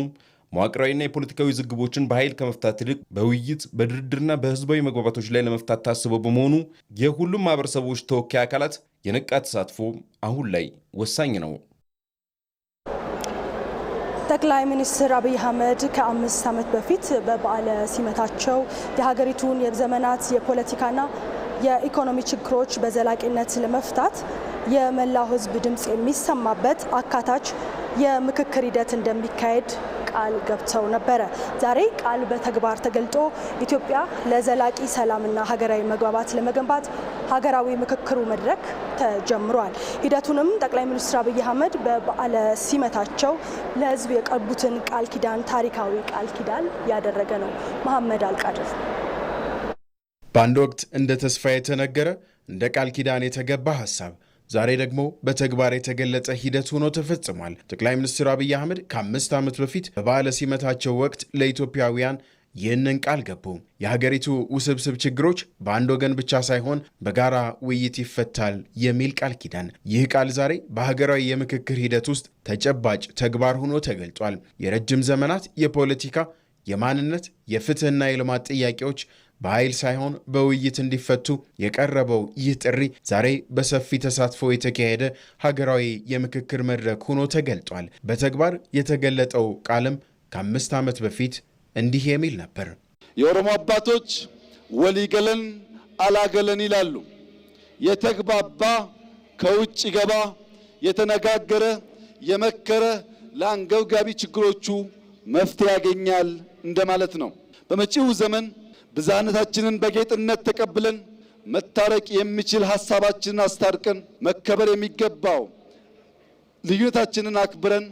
መዋቅራዊና የፖለቲካዊ ዝግቦችን በኃይል ከመፍታት ይልቅ በውይይት በድርድርና በህዝባዊ መግባባቶች ላይ ለመፍታት ታስቦ በመሆኑ የሁሉም ማህበረሰቦች ተወካይ አካላት የነቃ ተሳትፎ አሁን ላይ ወሳኝ ነው። ጠቅላይ ሚኒስትር አብይ አህመድ ከ5 ዓመት በፊት በበዓለ ሲመታቸው የሀገሪቱን የዘመናት የፖለቲካና የኢኮኖሚ ችግሮች በዘላቂነት ለመፍታት የመላው ህዝብ ድምፅ የሚሰማበት አካታች የምክክር ሂደት እንደሚካሄድ ቃል ገብተው ነበረ። ዛሬ ቃል በተግባር ተገልጦ ኢትዮጵያ ለዘላቂ ሰላምና ሀገራዊ መግባባት ለመገንባት ሀገራዊ ምክክሩ መድረክ ተጀምሯል። ሂደቱንም ጠቅላይ ሚኒስትር አብይ አህመድ በበዓለ ሲመታቸው ለህዝብ የቀቡትን ቃል ኪዳን ታሪካዊ ቃል ኪዳን ያደረገ ነው። መሐመድ አልቃድር። በአንድ ወቅት እንደ ተስፋ የተነገረ እንደ ቃል ኪዳን የተገባ ሀሳብ ዛሬ ደግሞ በተግባር የተገለጸ ሂደት ሆኖ ተፈጽሟል። ጠቅላይ ሚኒስትር አብይ አህመድ ከ5 ዓመት በፊት በበዓለ ሲመታቸው ወቅት ለኢትዮጵያውያን ይህንን ቃል ገቡ። የሀገሪቱ ውስብስብ ችግሮች በአንድ ወገን ብቻ ሳይሆን በጋራ ውይይት ይፈታል የሚል ቃል ኪዳን። ይህ ቃል ዛሬ በሀገራዊ የምክክር ሂደት ውስጥ ተጨባጭ ተግባር ሆኖ ተገልጧል። የረጅም ዘመናት የፖለቲካ የማንነት፣ የፍትህና የልማት ጥያቄዎች በኃይል ሳይሆን በውይይት እንዲፈቱ የቀረበው ይህ ጥሪ ዛሬ በሰፊ ተሳትፎ የተካሄደ ሀገራዊ የምክክር መድረክ ሆኖ ተገልጧል። በተግባር የተገለጠው ቃልም ከ5 ዓመት በፊት እንዲህ የሚል ነበር። የኦሮሞ አባቶች ወሊገለን አላገለን ይላሉ። የተግባባ ከውጭ ገባ፣ የተነጋገረ የመከረ ለአንገብጋቢ ችግሮቹ መፍትሄ ያገኛል እንደማለት ነው። በመጪው ዘመን ብዝሃነታችንን በጌጥነት ተቀብለን መታረቅ የሚችል ሐሳባችንን አስታርቀን መከበር የሚገባው ልዩነታችንን አክብረን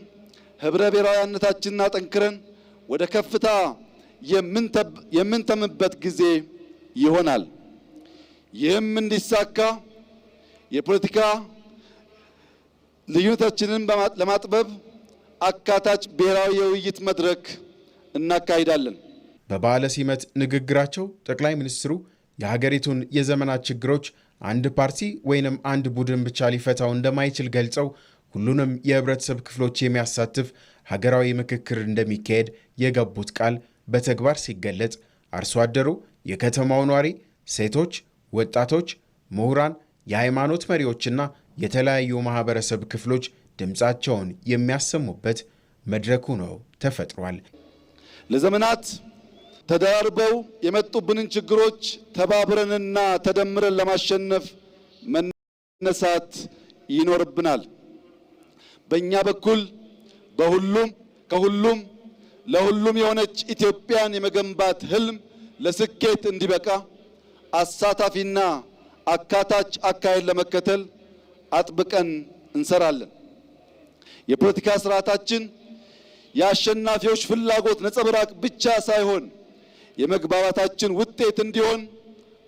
ህብረ ብሔራዊነታችንን አጠንክረን ወደ ከፍታ የምንተምበት ጊዜ ይሆናል። ይህም እንዲሳካ የፖለቲካ ልዩነታችንን ለማጥበብ አካታች ብሔራዊ የውይይት መድረክ እናካሂዳለን። በበዓለ ሲመት ንግግራቸው ጠቅላይ ሚኒስትሩ የሀገሪቱን የዘመናት ችግሮች አንድ ፓርቲ ወይንም አንድ ቡድን ብቻ ሊፈታው እንደማይችል ገልጸው ሁሉንም የህብረተሰብ ክፍሎች የሚያሳትፍ ሀገራዊ ምክክር እንደሚካሄድ የገቡት ቃል በተግባር ሲገለጽ አርሶ አደሩ፣ የከተማው ነዋሪ፣ ሴቶች፣ ወጣቶች፣ ምሁራን፣ የሃይማኖት መሪዎችና የተለያዩ ማህበረሰብ ክፍሎች ድምፃቸውን የሚያሰሙበት መድረኩ ነው ተፈጥሯል። ለዘመናት ተደራርበው የመጡብንን ችግሮች ተባብረንና ተደምረን ለማሸነፍ መነሳት ይኖርብናል። በእኛ በኩል ከሁሉም ለሁሉም የሆነች ኢትዮጵያን የመገንባት ህልም ለስኬት እንዲበቃ አሳታፊና አካታች አካሄድ ለመከተል አጥብቀን እንሰራለን። የፖለቲካ ስርዓታችን የአሸናፊዎች ፍላጎት ነጸብራቅ ብቻ ሳይሆን የመግባባታችን ውጤት እንዲሆን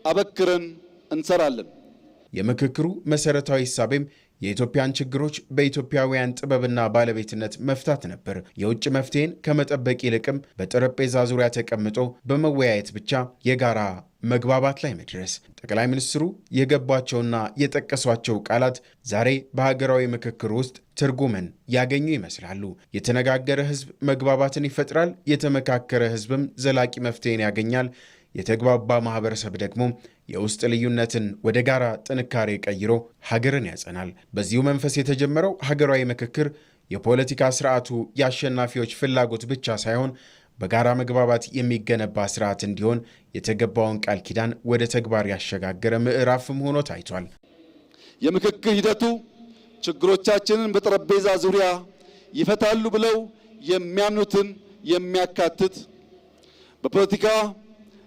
አበክረን እንሰራለን። የምክክሩ መሰረታዊ ሐሳቤም የኢትዮጵያን ችግሮች በኢትዮጵያውያን ጥበብና ባለቤትነት መፍታት ነበር። የውጭ መፍትሄን ከመጠበቅ ይልቅም በጠረጴዛ ዙሪያ ተቀምጦ በመወያየት ብቻ የጋራ መግባባት ላይ መድረስ። ጠቅላይ ሚኒስትሩ የገቧቸውና የጠቀሷቸው ቃላት ዛሬ በሀገራዊ ምክክር ውስጥ ትርጉምን ያገኙ ይመስላሉ። የተነጋገረ ህዝብ መግባባትን ይፈጥራል፣ የተመካከረ ህዝብም ዘላቂ መፍትሄን ያገኛል። የተግባባ ማህበረሰብ ደግሞ የውስጥ ልዩነትን ወደ ጋራ ጥንካሬ ቀይሮ ሀገርን ያጸናል። በዚሁ መንፈስ የተጀመረው ሀገራዊ ምክክር የፖለቲካ ስርዓቱ የአሸናፊዎች ፍላጎት ብቻ ሳይሆን በጋራ መግባባት የሚገነባ ስርዓት እንዲሆን የተገባውን ቃል ኪዳን ወደ ተግባር ያሸጋገረ ምዕራፍም ሆኖ ታይቷል። የምክክር ሂደቱ ችግሮቻችንን በጠረጴዛ ዙሪያ ይፈታሉ ብለው የሚያምኑትን የሚያካትት በፖለቲካ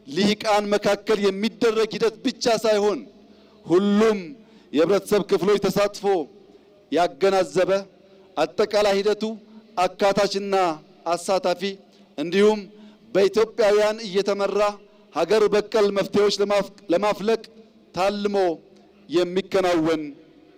ልሂቃን መካከል የሚደረግ ሂደት ብቻ ሳይሆን ሁሉም የህብረተሰብ ክፍሎች ተሳትፎ ያገናዘበ አጠቃላይ ሂደቱ አካታችና አሳታፊ እንዲሁም በኢትዮጵያውያን እየተመራ ሀገር በቀል መፍትሄዎች ለማፍለቅ ታልሞ የሚከናወን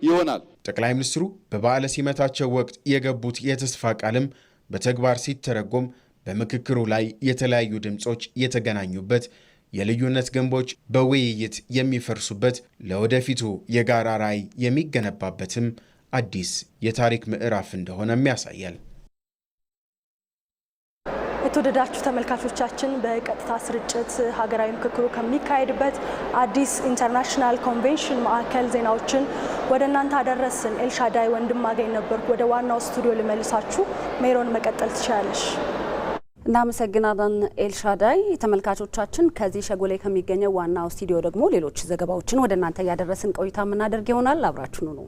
ይሆናል። ጠቅላይ ሚኒስትሩ በበዓለ ሲመታቸው ወቅት የገቡት የተስፋ ቃልም በተግባር ሲተረጎም በምክክሩ ላይ የተለያዩ ድምጾች የተገናኙበት፣ የልዩነት ግንቦች በውይይት የሚፈርሱበት፣ ለወደፊቱ የጋራ ራዕይ የሚገነባበትም አዲስ የታሪክ ምዕራፍ እንደሆነም ያሳያል። የተወደዳችሁ ተመልካቾቻችን በቀጥታ ስርጭት ሀገራዊ ምክክሩ ከሚካሄድበት አዲስ ኢንተርናሽናል ኮንቬንሽን ማዕከል ዜናዎችን ወደ እናንተ አደረስን። ኤልሻዳይ ወንድማገኝ ነበርኩ። ወደ ዋናው ስቱዲዮ ልመልሳችሁ። ሜሮን መቀጠል ትችላለሽ። እናመሰግናለን ኤልሻዳይ። ተመልካቾቻችን ከዚህ ሸጎሌ ከሚገኘው ዋናው ስቱዲዮ ደግሞ ሌሎች ዘገባዎችን ወደ እናንተ እያደረስን ቆይታ የምናደርግ ይሆናል። አብራችሁኑ ነው።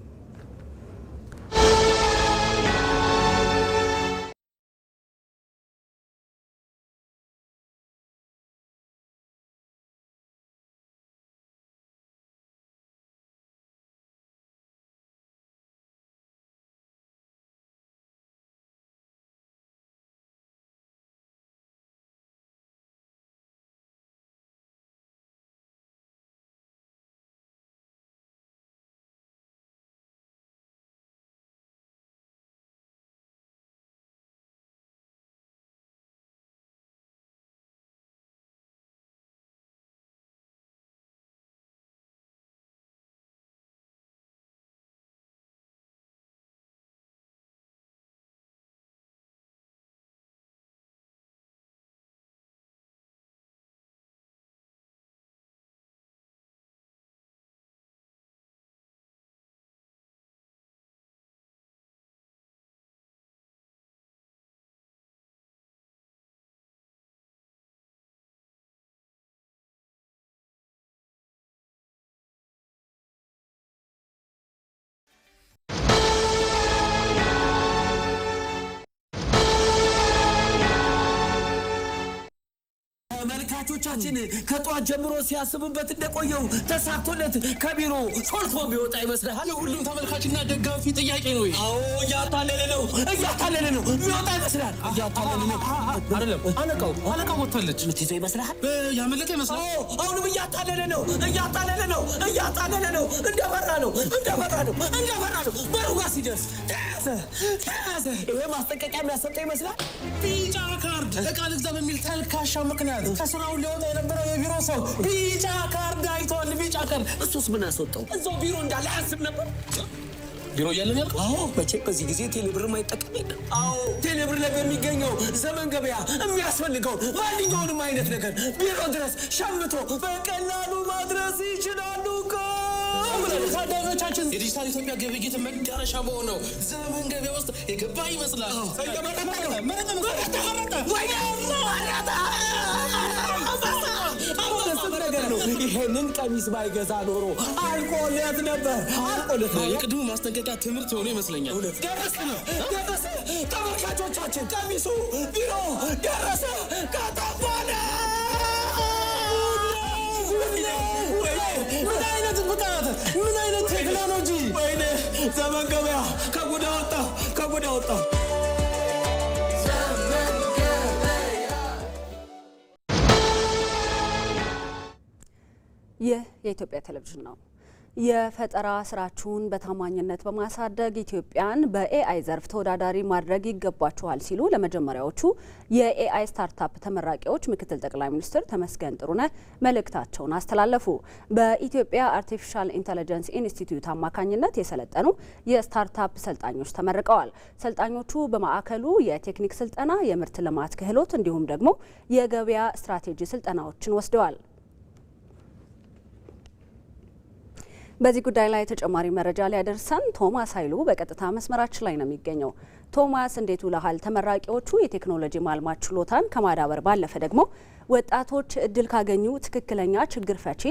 ተመልካቾቻችን ከጧት ጀምሮ ሲያስቡበት እንደቆየው ተሳክቶለት ከቢሮ ሾልኮ ቢወጣ ይመስላል። የሁሉም ተመልካችና ደጋፊ ጥያቄ ነው። አዎ እያታለለ ነው የሚወጣ ይመስላል። እያታለለ ነው አይደለም። አለቃው ወጥታለች። ምትይዘው ይመስላል። ያመለጠ ይመስላል። አሁንም እያታለለ ነው። እንደበራ ነው። በሩ ጋር ሲደርስ ተያዘ። ይሄ ማስጠንቀቂያ የሚያሰጠው ይመስላል። ቢጫ ካርድ ዕቃ ልግዛ በሚል ተልካሻ ምክንያት ከስራው ሊወጣ የነበረው የቢሮ ሰው ቢጫ ካርድ አይቷል። ቢጫ ካርድ እሱስ ምን አስወጣው? እዛው ቢሮ እንዳለ አያስብ ነበር። ቢሮ እያለን ያልከው? አዎ መቼም በዚህ ጊዜ ቴሌብር ማይጠቀም የለም። አዎ ቴሌብር ላይ በሚገኘው ዘመን ገበያ የሚያስፈልገው ማንኛውንም አይነት ነገር ቢሮ ድረስ ሸምቶ በቀላሉ ማድረስ ይችላሉ። ታዳሚዎቻችን የዲጂታል ኢትዮጵያ ግብይት መዳረሻ በሆነው ዘመን ገበያ ውስጥ የገባ ይመስላል። ይሄንን ቀሚስ ባይገዛ ኖሮ አልቆለት ነበር። የቅድሙ ማስጠንቀቂያ ትምህርት የሆነ ይመስለኛል። ደረሰ። ተመልካቾቻችን ቀሚሱ ቢሮ ደረሰ። ከተባለ ምን አይነት ብቃት! ምን አይነት ቴክኖሎጂ! ወይኔ ዘመን ገበያ ከጉዳ ወጣ። ይህ የኢትዮጵያ ቴሌቪዥን ነው። የፈጠራ ስራችሁን በታማኝነት በማሳደግ ኢትዮጵያን በኤአይ ዘርፍ ተወዳዳሪ ማድረግ ይገባችኋል ሲሉ ለመጀመሪያዎቹ የኤአይ ስታርታፕ ተመራቂዎች ምክትል ጠቅላይ ሚኒስትር ተመስገን ጥሩነህ መልእክታቸውን አስተላለፉ። በኢትዮጵያ አርቲፊሻል ኢንተለጀንስ ኢንስቲትዩት አማካኝነት የሰለጠኑ የስታርታፕ ሰልጣኞች ተመርቀዋል። ሰልጣኞቹ በማዕከሉ የቴክኒክ ስልጠና፣ የምርት ልማት ክህሎት እንዲሁም ደግሞ የገበያ ስትራቴጂ ስልጠናዎችን ወስደዋል። በዚህ ጉዳይ ላይ ተጨማሪ መረጃ ሊያደርሰን ቶማስ ኃይሉ በቀጥታ መስመራችን ላይ ነው የሚገኘው። ቶማስ እንዴት ውለሃል? ተመራቂዎቹ የቴክኖሎጂ ማልማት ችሎታን ከማዳበር ባለፈ ደግሞ ወጣቶች እድል ካገኙ ትክክለኛ ችግር ፈቺ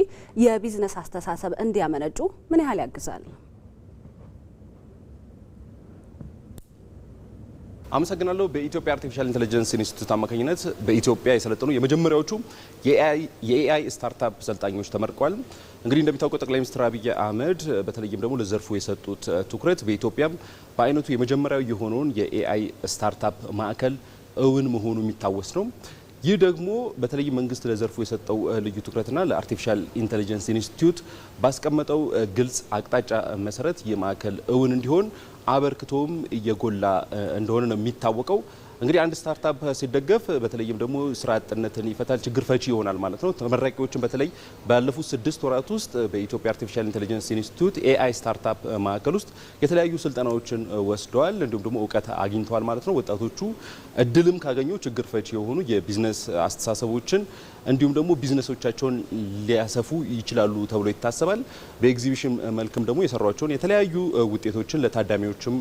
የቢዝነስ አስተሳሰብ እንዲያመነጩ ምን ያህል ያግዛል? አመሰግናለሁ። በኢትዮጵያ አርቲፊሻል ኢንተለጀንስ ኢንስቲትዩት አማካኝነት በኢትዮጵያ የሰለጠኑ የመጀመሪያዎቹ የኤአይ ስታርታፕ ሰልጣኞች ተመርቀዋል። እንግዲህ እንደሚታወቀው ጠቅላይ ሚኒስትር አብይ አህመድ በተለይም ደግሞ ለዘርፉ የሰጡት ትኩረት በኢትዮጵያም በአይነቱ የመጀመሪያው የሆነውን የኤአይ ስታርታፕ ማዕከል እውን መሆኑ የሚታወስ ነው። ይህ ደግሞ በተለይ መንግስት ለዘርፉ የሰጠው ልዩ ትኩረትና ለአርቲፊሻል ኢንተለጀንስ ኢንስቲትዩት ባስቀመጠው ግልጽ አቅጣጫ መሰረት ይህ ማዕከል እውን እንዲሆን አበርክቶም እየጎላ እንደሆነ ነው የሚታወቀው። እንግዲህ አንድ ስታርታፕ ሲደገፍ በተለይም ደግሞ ስራ አጥነትን ይፈታል፣ ችግር ፈቺ ይሆናል ማለት ነው። ተመራቂዎችን በተለይ ባለፉት 6 ወራት ውስጥ በኢትዮጵያ አርቲፊሻል ኢንተለጀንስ ኢንስቲትዩት ኤአይ ስታርታፕ ማዕከል ውስጥ የተለያዩ ስልጠናዎችን ወስደዋል፣ እንዲሁም ደግሞ እውቀት አግኝተዋል ማለት ነው። ወጣቶቹ እድልም ካገኙ ችግር ፈቺ የሆኑ የቢዝነስ አስተሳሰቦችን እንዲሁም ደግሞ ቢዝነሶቻቸውን ሊያሰፉ ይችላሉ ተብሎ ይታሰባል። በኤግዚቢሽን መልክም ደግሞ የሰሯቸውን የተለያዩ ውጤቶችን ለታዳሚዎችም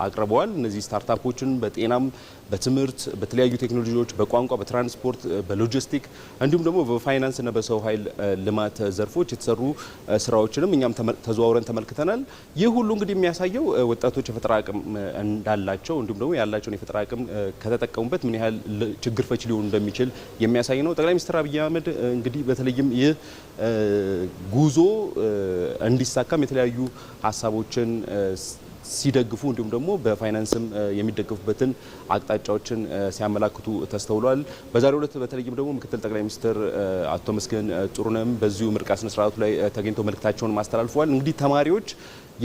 አቅርበዋል። እነዚህ ስታርታፖችን በጤናም፣ በትምህርት፣ በተለያዩ ቴክኖሎጂዎች፣ በቋንቋ፣ በትራንስፖርት፣ በሎጂስቲክ እንዲሁም ደግሞ በፋይናንስና በሰው ኃይል ልማት ዘርፎች የተሰሩ ስራዎችንም እኛም ተዘዋውረን ተመልክተናል። ይህ ሁሉ እንግዲህ የሚያሳየው ወጣቶች የፈጠራ አቅም እንዳላቸው እንዲሁም ደግሞ ያላቸውን የፈጠራ አቅም ከተጠቀሙበት ምን ያህል ችግር ፈቺ ሊሆኑ እንደሚችል የሚያሳይ ነው። ጠቅላይ ሚኒስትር አብይ አህመድ እንግዲህ በተለይም ይህ ጉዞ እንዲሳካም የተለያዩ ሀሳቦችን ሲደግፉ እንዲሁም ደግሞ በፋይናንስም የሚደገፉበትን አቅጣጫዎችን ሲያመላክቱ ተስተውሏል። በዛሬው ዕለት በተለይም ደግሞ ምክትል ጠቅላይ ሚኒስትር አቶ ተመስገን ጥሩነህም በዚሁ ምርቃ ስነ ስርዓቱ ላይ ተገኝተው መልእክታቸውን ማስተላልፈዋል። እንግዲህ ተማሪዎች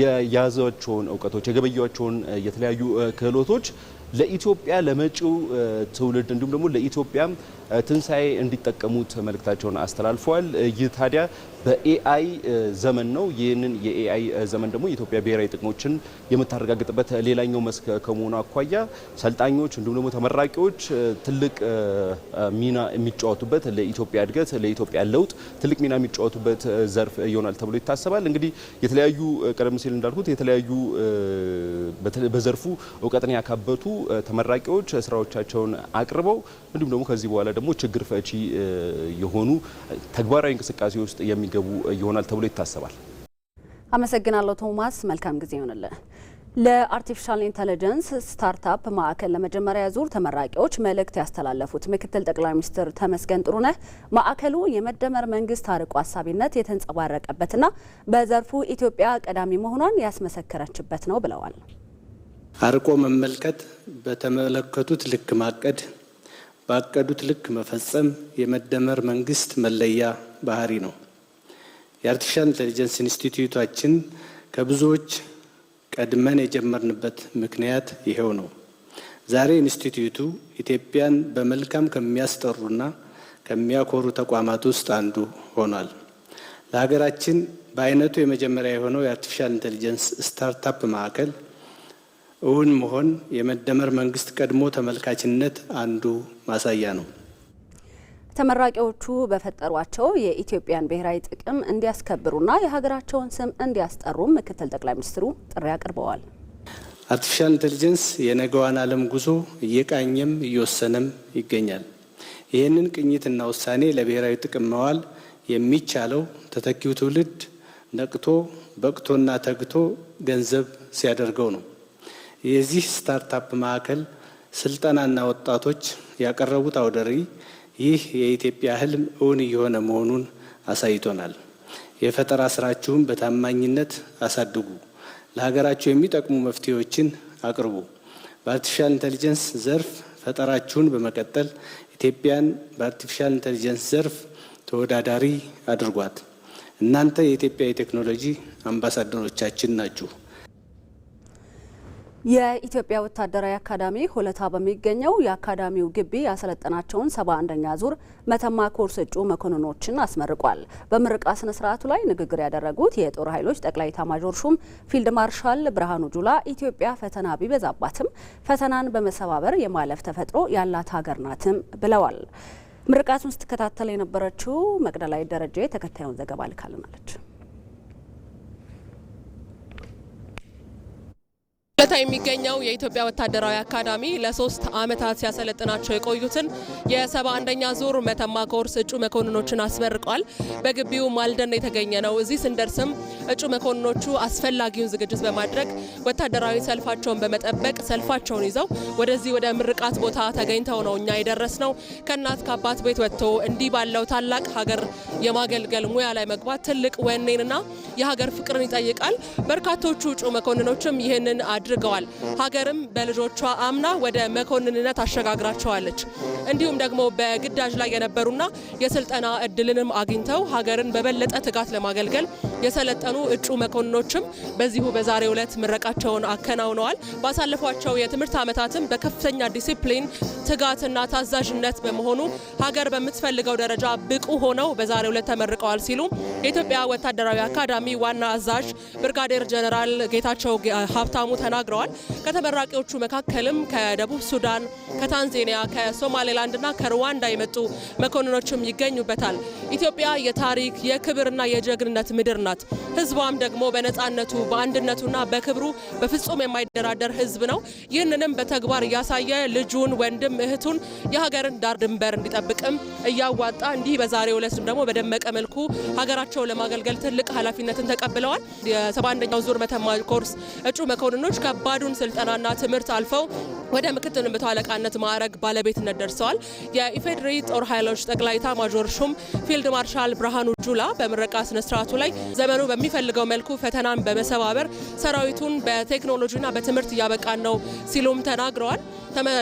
የያዟቸውን እውቀቶች የገበያቸውን የተለያዩ ክህሎቶች ለኢትዮጵያ ለመጪው ትውልድ እንዲሁም ደግሞ ለኢትዮጵያ ትንሳኤ እንዲጠቀሙት መልእክታቸውን አስተላልፈዋል። ይህ ታዲያ በኤአይ ዘመን ነው። ይህንን የኤአይ ዘመን ደግሞ የኢትዮጵያ ብሔራዊ ጥቅሞችን የምታረጋግጥበት ሌላኛው መስክ ከመሆኑ አኳያ ሰልጣኞች እንዲሁም ደግሞ ተመራቂዎች ትልቅ ሚና የሚጫወቱበት ለኢትዮጵያ እድገት ለኢትዮጵያ ለውጥ ትልቅ ሚና የሚጫወቱበት ዘርፍ ይሆናል ተብሎ ይታሰባል። እንግዲህ የተለያዩ ቀደም ሲል እንዳልኩት የተለያዩ በዘርፉ እውቀትን ያካበቱ ተመራቂዎች ስራዎቻቸውን አቅርበው እንዲሁም ደግሞ ከዚህ በኋላ ደግሞ ችግር ፈቺ የሆኑ ተግባራዊ እንቅስቃሴ ውስጥ የሚገቡ ይሆናል ተብሎ ይታሰባል። አመሰግናለሁ ቶማስ፣ መልካም ጊዜ ይሆንልህ። ለአርቲፊሻል ኢንተለጀንስ ስታርታፕ ማዕከል ለመጀመሪያ ዙር ተመራቂዎች መልእክት ያስተላለፉት ምክትል ጠቅላይ ሚኒስትር ተመስገን ጥሩነህ ማዕከሉ የመደመር መንግስት አርቆ አሳቢነት የተንጸባረቀበትና በዘርፉ ኢትዮጵያ ቀዳሚ መሆኗን ያስመሰከረችበት ነው ብለዋል። አርቆ መመልከት፣ በተመለከቱት ልክ ማቀድ፣ ባቀዱት ልክ መፈጸም የመደመር መንግስት መለያ ባህሪ ነው። የአርቲፊሻል ኢንተለጀንስ ኢንስቲትዩታችን ከብዙዎች ቀድመን የጀመርንበት ምክንያት ይሄው ነው። ዛሬ ኢንስቲትዩቱ ኢትዮጵያን በመልካም ከሚያስጠሩና ከሚያኮሩ ተቋማት ውስጥ አንዱ ሆኗል። ለሀገራችን በአይነቱ የመጀመሪያ የሆነው የአርቲፊሻል ኢንተለጀንስ ስታርታፕ ማዕከል እውን መሆን የመደመር መንግስት ቀድሞ ተመልካችነት አንዱ ማሳያ ነው። ተመራቂዎቹ በፈጠሯቸው የኢትዮጵያን ብሔራዊ ጥቅም እንዲያስከብሩና የሀገራቸውን ስም እንዲያስጠሩም ምክትል ጠቅላይ ሚኒስትሩ ጥሪ አቅርበዋል። አርቲፊሻል ኢንተለጀንስ የነገዋን ዓለም ጉዞ እየቃኘም እየወሰነም ይገኛል። ይህንን ቅኝትና ውሳኔ ለብሔራዊ ጥቅም መዋል የሚቻለው ተተኪው ትውልድ ነቅቶ በቅቶና ተግቶ ገንዘብ ሲያደርገው ነው። የዚህ ስታርታፕ ማዕከል ስልጠናና ወጣቶች ያቀረቡት አውደ ርዕይ ይህ የኢትዮጵያ ህልም እውን እየሆነ መሆኑን አሳይቶናል። የፈጠራ ስራችሁን በታማኝነት አሳድጉ፣ ለሀገራችሁ የሚጠቅሙ መፍትሄዎችን አቅርቡ። በአርቲፊሻል ኢንተለጀንስ ዘርፍ ፈጠራችሁን በመቀጠል ኢትዮጵያን በአርቲፊሻል ኢንተለጀንስ ዘርፍ ተወዳዳሪ አድርጓት። እናንተ የኢትዮጵያ የቴክኖሎጂ አምባሳደሮቻችን ናችሁ። የኢትዮጵያ ወታደራዊ አካዳሚ ሆለታ በሚገኘው የአካዳሚው ግቢ ያሰለጠናቸውን 71ኛ ዙር መተማ ኮርስ እጩ መኮንኖችን አስመርቋል። በምረቃ ስነ ስርዓቱ ላይ ንግግር ያደረጉት የጦር ኃይሎች ጠቅላይ ኤታማዦር ሹም ፊልድ ማርሻል ብርሃኑ ጁላ ኢትዮጵያ ፈተና ቢበዛባትም ፈተናን በመሰባበር የማለፍ ተፈጥሮ ያላት ሀገር ናትም ብለዋል። ምርቃቱን ስትከታተል የነበረችው መቅደላይ ደረጃ ተከታዩን ዘገባ ልካልናለች። ሆለታ የሚገኘው የኢትዮጵያ ወታደራዊ አካዳሚ ለ3 ዓመታት ሲያሰለጥናቸው የቆዩትን የ71ኛ ዙር መተማ ኮርስ እጩ መኮንኖችን አስመርቋል። በግቢው ማልደን የተገኘ ነው። እዚህ ስንደርስም እጩ መኮንኖቹ አስፈላጊውን ዝግጅት በማድረግ ወታደራዊ ሰልፋቸውን በመጠበቅ ሰልፋቸውን ይዘው ወደዚህ ወደ ምርቃት ቦታ ተገኝተው ነው እኛ የደረስነው። ከእናት ከአባት ቤት ወጥቶ እንዲህ ባለው ታላቅ ሀገር የማገልገል ሙያ ላይ መግባት ትልቅ ወኔንና የሀገር ፍቅርን ይጠይቃል። በርካቶቹ እጩ መኮንኖችም ይህንን አድርገዋል። ሀገርም በልጆቿ አምና ወደ መኮንንነት አሸጋግራቸዋለች። እንዲሁም ደግሞ በግዳጅ ላይ የነበሩና የስልጠና እድልንም አግኝተው ሀገርን በበለጠ ትጋት ለማገልገል የሰለጠኑ እጩ መኮንኖችም በዚሁ በዛሬው ዕለት ምረቃቸውን አከናውነዋል። ባሳለፏቸው የትምህርት ዓመታትም በከፍተኛ ዲሲፕሊን ትጋትና ታዛዥነት በመሆኑ ሀገር በምትፈልገው ደረጃ ብቁ ሆነው በዛሬው ዕለት ተመርቀዋል ሲሉ የኢትዮጵያ ወታደራዊ አካዳሚ ዋና አዛዥ ብርጋዴር ጀነራል ጌታቸው ሀብታሙ ተናግረዋል። ከተመራቂዎቹ መካከልም ከደቡብ ሱዳን፣ ከታንዛኒያ፣ ከሶማሌላንድና ከሩዋንዳ የመጡ መኮንኖችም ይገኙበታል። ኢትዮጵያ የታሪክ የክብርና የጀግንነት ምድር ናት። ሕዝቧም ደግሞ በነጻነቱ በአንድነቱና በክብሩ በፍጹም የማይደራደር ሕዝብ ነው። ይህንንም በተግባር እያሳየ ልጁን፣ ወንድም እህቱን የሀገርን ዳር ድንበር እንዲጠብቅም እያዋጣ እንዲህ በዛሬው ዕለትም ደግሞ በደመቀ መልኩ ሀገራቸው ለማገልገል ትልቅ ኃላፊነትን ተቀብለዋል። የ71ኛው ዙር መተማ ኮርስ እጩ መኮንኖች ከባዱን ስልጠናና ትምህርት አልፈው ወደ ምክትል መቶ አለቃነት ማዕረግ ባለቤትነት ደርሰዋል። የኢፌዴሪ ጦር ኃይሎች ጠቅላይ ኤታማዦር ሹም ፊልድ ማርሻል ብርሃኑ ጁላ በምረቃ ስነ ስርዓቱ ላይ ዘመኑ በሚፈልገው መልኩ ፈተናን በመሰባበር ሰራዊቱን በቴክኖሎጂና በትምህርት እያበቃን ነው ሲሉም ተናግረዋል።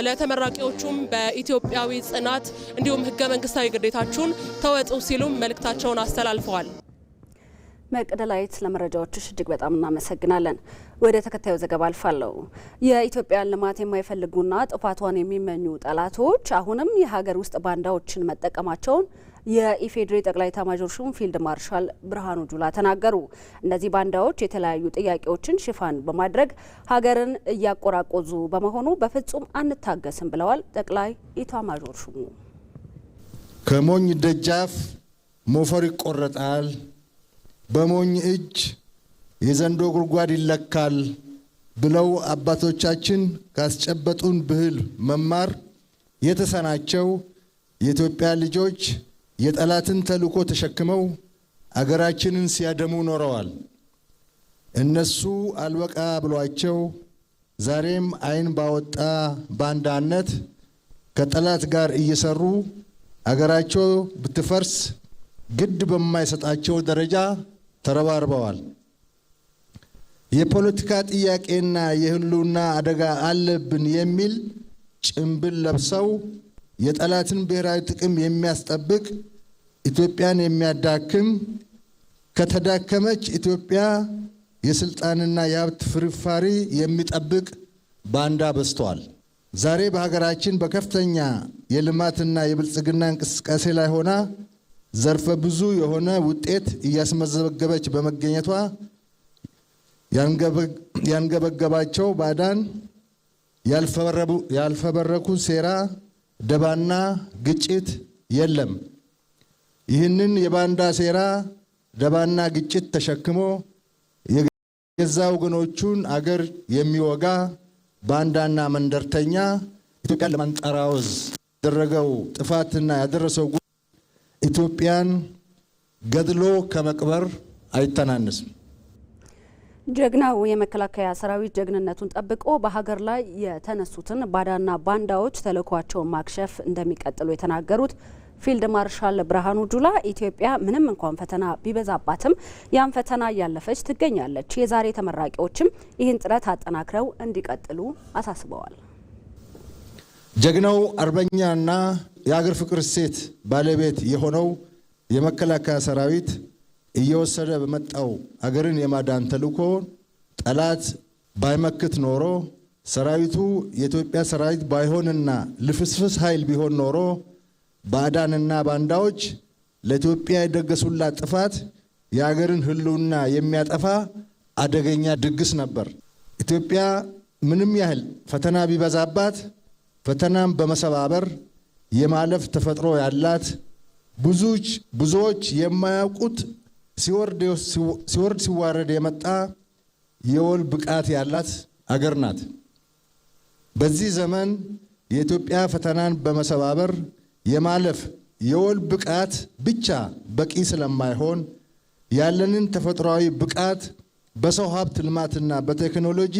ለተመራቂዎቹም በኢትዮጵያዊ ጽናት እንዲሁም ህገ መንግስታዊ ግዴታችሁን ተወጡ ሲሉም መልእክታቸውን አስተላልፈዋል። መቅደላዊት ለመረጃዎችሽ እጅግ በጣም እናመሰግናለን። ወደ ተከታዩ ዘገባ አልፋለሁ። የኢትዮጵያን ልማት የማይፈልጉና ጥፋቷን የሚመኙ ጠላቶች አሁንም የሀገር ውስጥ ባንዳዎችን መጠቀማቸውን የኢፌዴሪ ጠቅላይ ኤታማዦር ሹም ፊልድ ማርሻል ብርሃኑ ጁላ ተናገሩ። እነዚህ ባንዳዎች የተለያዩ ጥያቄዎችን ሽፋን በማድረግ ሀገርን እያቆራቆዙ በመሆኑ በፍጹም አንታገስም ብለዋል ጠቅላይ ኤታማዦር ሹሙ። ከሞኝ ደጃፍ ሞፈር ይቆረጣል፣ በሞኝ እጅ የዘንዶ ጉድጓድ ይለካል ብለው አባቶቻችን ካስጨበጡን ብሂል መማር የተሳናቸው የኢትዮጵያ ልጆች የጠላትን ተልዕኮ ተሸክመው አገራችንን ሲያደሙ ኖረዋል። እነሱ አልበቃ ብሏቸው ዛሬም አይን ባወጣ ባንዳነት ከጠላት ጋር እየሰሩ አገራቸው ብትፈርስ ግድ በማይሰጣቸው ደረጃ ተረባርበዋል። የፖለቲካ ጥያቄና የህልውና አደጋ አለብን የሚል ጭምብል ለብሰው የጠላትን ብሔራዊ ጥቅም የሚያስጠብቅ ኢትዮጵያን የሚያዳክም ከተዳከመች ኢትዮጵያ የስልጣንና የሀብት ፍርፋሪ የሚጠብቅ ባንዳ በዝቷል። ዛሬ በሀገራችን በከፍተኛ የልማትና የብልጽግና እንቅስቃሴ ላይ ሆና ዘርፈ ብዙ የሆነ ውጤት እያስመዘገበች በመገኘቷ ያንገበገባቸው ባዕዳን ያልፈበረኩ ሴራ፣ ደባና ግጭት የለም። ይህንን የባንዳ ሴራ፣ ደባና ግጭት ተሸክሞ የገዛ ወገኖቹን አገር የሚወጋ ባንዳና መንደርተኛ ኢትዮጵያን ለማንጠራወዝ ያደረገው ጥፋትና ያደረሰው ኢትዮጵያን ገድሎ ከመቅበር አይተናነስም። ጀግናው የመከላከያ ሰራዊት ጀግንነቱን ጠብቆ በሀገር ላይ የተነሱትን ባዳና ባንዳዎች ተልዕኳቸውን ማክሸፍ እንደሚቀጥሉ የተናገሩት ፊልድ ማርሻል ብርሃኑ ጁላ ኢትዮጵያ ምንም እንኳን ፈተና ቢበዛባትም ያን ፈተና እያለፈች ትገኛለች። የዛሬ ተመራቂዎችም ይህን ጥረት አጠናክረው እንዲቀጥሉ አሳስበዋል። ጀግናው አርበኛና የአገር ፍቅር እሴት ባለቤት የሆነው የመከላከያ ሰራዊት እየወሰደ በመጣው አገርን የማዳን ተልዕኮ ጠላት ባይመክት ኖሮ ሰራዊቱ የኢትዮጵያ ሰራዊት ባይሆንና ልፍስፍስ ኃይል ቢሆን ኖሮ ባዕዳንና ባንዳዎች ለኢትዮጵያ የደገሱላት ጥፋት የአገርን ህልውና የሚያጠፋ አደገኛ ድግስ ነበር። ኢትዮጵያ ምንም ያህል ፈተና ቢበዛባት ፈተናም በመሰባበር የማለፍ ተፈጥሮ ያላት ብዙዎች የማያውቁት ሲወርድ ሲዋረድ የመጣ የወል ብቃት ያላት አገር ናት። በዚህ ዘመን የኢትዮጵያ ፈተናን በመሰባበር የማለፍ የወል ብቃት ብቻ በቂ ስለማይሆን ያለንን ተፈጥሯዊ ብቃት በሰው ሀብት ልማትና በቴክኖሎጂ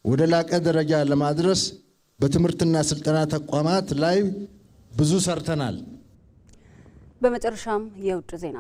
ወደ ላቀ ደረጃ ለማድረስ በትምህርትና ስልጠና ተቋማት ላይ ብዙ ሰርተናል። በመጨረሻም የውጭ ዜና።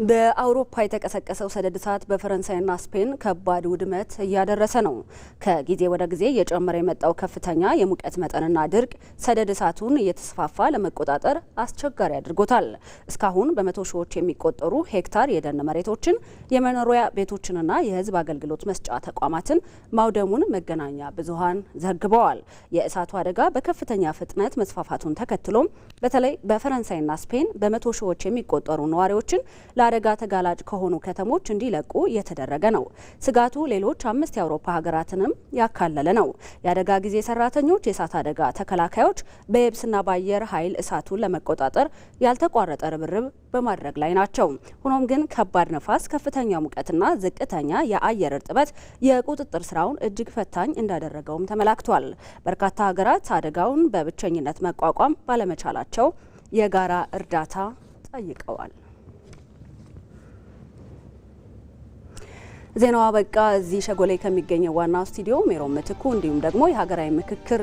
በአውሮፓ የተቀሰቀሰው ሰደድ እሳት በፈረንሳይና ስፔን ከባድ ውድመት እያደረሰ ነው። ከጊዜ ወደ ጊዜ እየጨመረ የመጣው ከፍተኛ የሙቀት መጠንና ድርቅ ሰደድ እሳቱን እየተስፋፋ ለመቆጣጠር አስቸጋሪ አድርጎታል። እስካሁን በመቶ ሺዎች የሚቆጠሩ ሄክታር የደን መሬቶችን፣ የመኖሪያ ቤቶችንና የሕዝብ አገልግሎት መስጫ ተቋማትን ማውደሙን መገናኛ ብዙኃን ዘግበዋል። የእሳቱ አደጋ በከፍተኛ ፍጥነት መስፋፋቱን ተከትሎም በተለይ በፈረንሳይና ስፔን በመቶ ሺዎች የሚቆጠሩ ነዋሪዎችን ለአደጋ ተጋላጭ ከሆኑ ከተሞች እንዲለቁ እየተደረገ ነው። ስጋቱ ሌሎች 5 የአውሮፓ ሀገራትንም ያካለለ ነው። የአደጋ ጊዜ ሰራተኞች፣ የእሳት አደጋ ተከላካዮች በየብስና በአየር ኃይል እሳቱን ለመቆጣጠር ያልተቋረጠ ርብርብ በማድረግ ላይ ናቸው። ሆኖም ግን ከባድ ነፋስ፣ ከፍተኛ ሙቀትና ዝቅተኛ የአየር እርጥበት የቁጥጥር ስራውን እጅግ ፈታኝ እንዳደረገውም ተመላክቷል። በርካታ ሀገራት አደጋውን በብቸኝነት መቋቋም ባለመቻላቸው የጋራ እርዳታ ጠይቀዋል። ዜናው አበቃ። እዚህ ሸጎሌ ከሚገኘው ዋናው ስቱዲዮ ሜሮን ምትኩ እንዲሁም ደግሞ የሀገራዊ ምክክር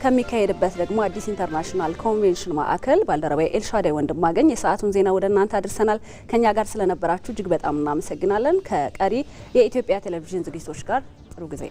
ከሚካሄድበት ደግሞ አዲስ ኢንተርናሽናል ኮንቬንሽን ማዕከል ባልደረባዬ ኤልሻዳይ ወንድማገኝ የሰዓቱን ዜና ወደ እናንተ አድርሰናል። ከኛ ጋር ስለነበራችሁ እጅግ በጣም እናመሰግናለን። ከቀሪ የኢትዮጵያ ቴሌቪዥን ዝግጅቶች ጋር ጥሩ ጊዜ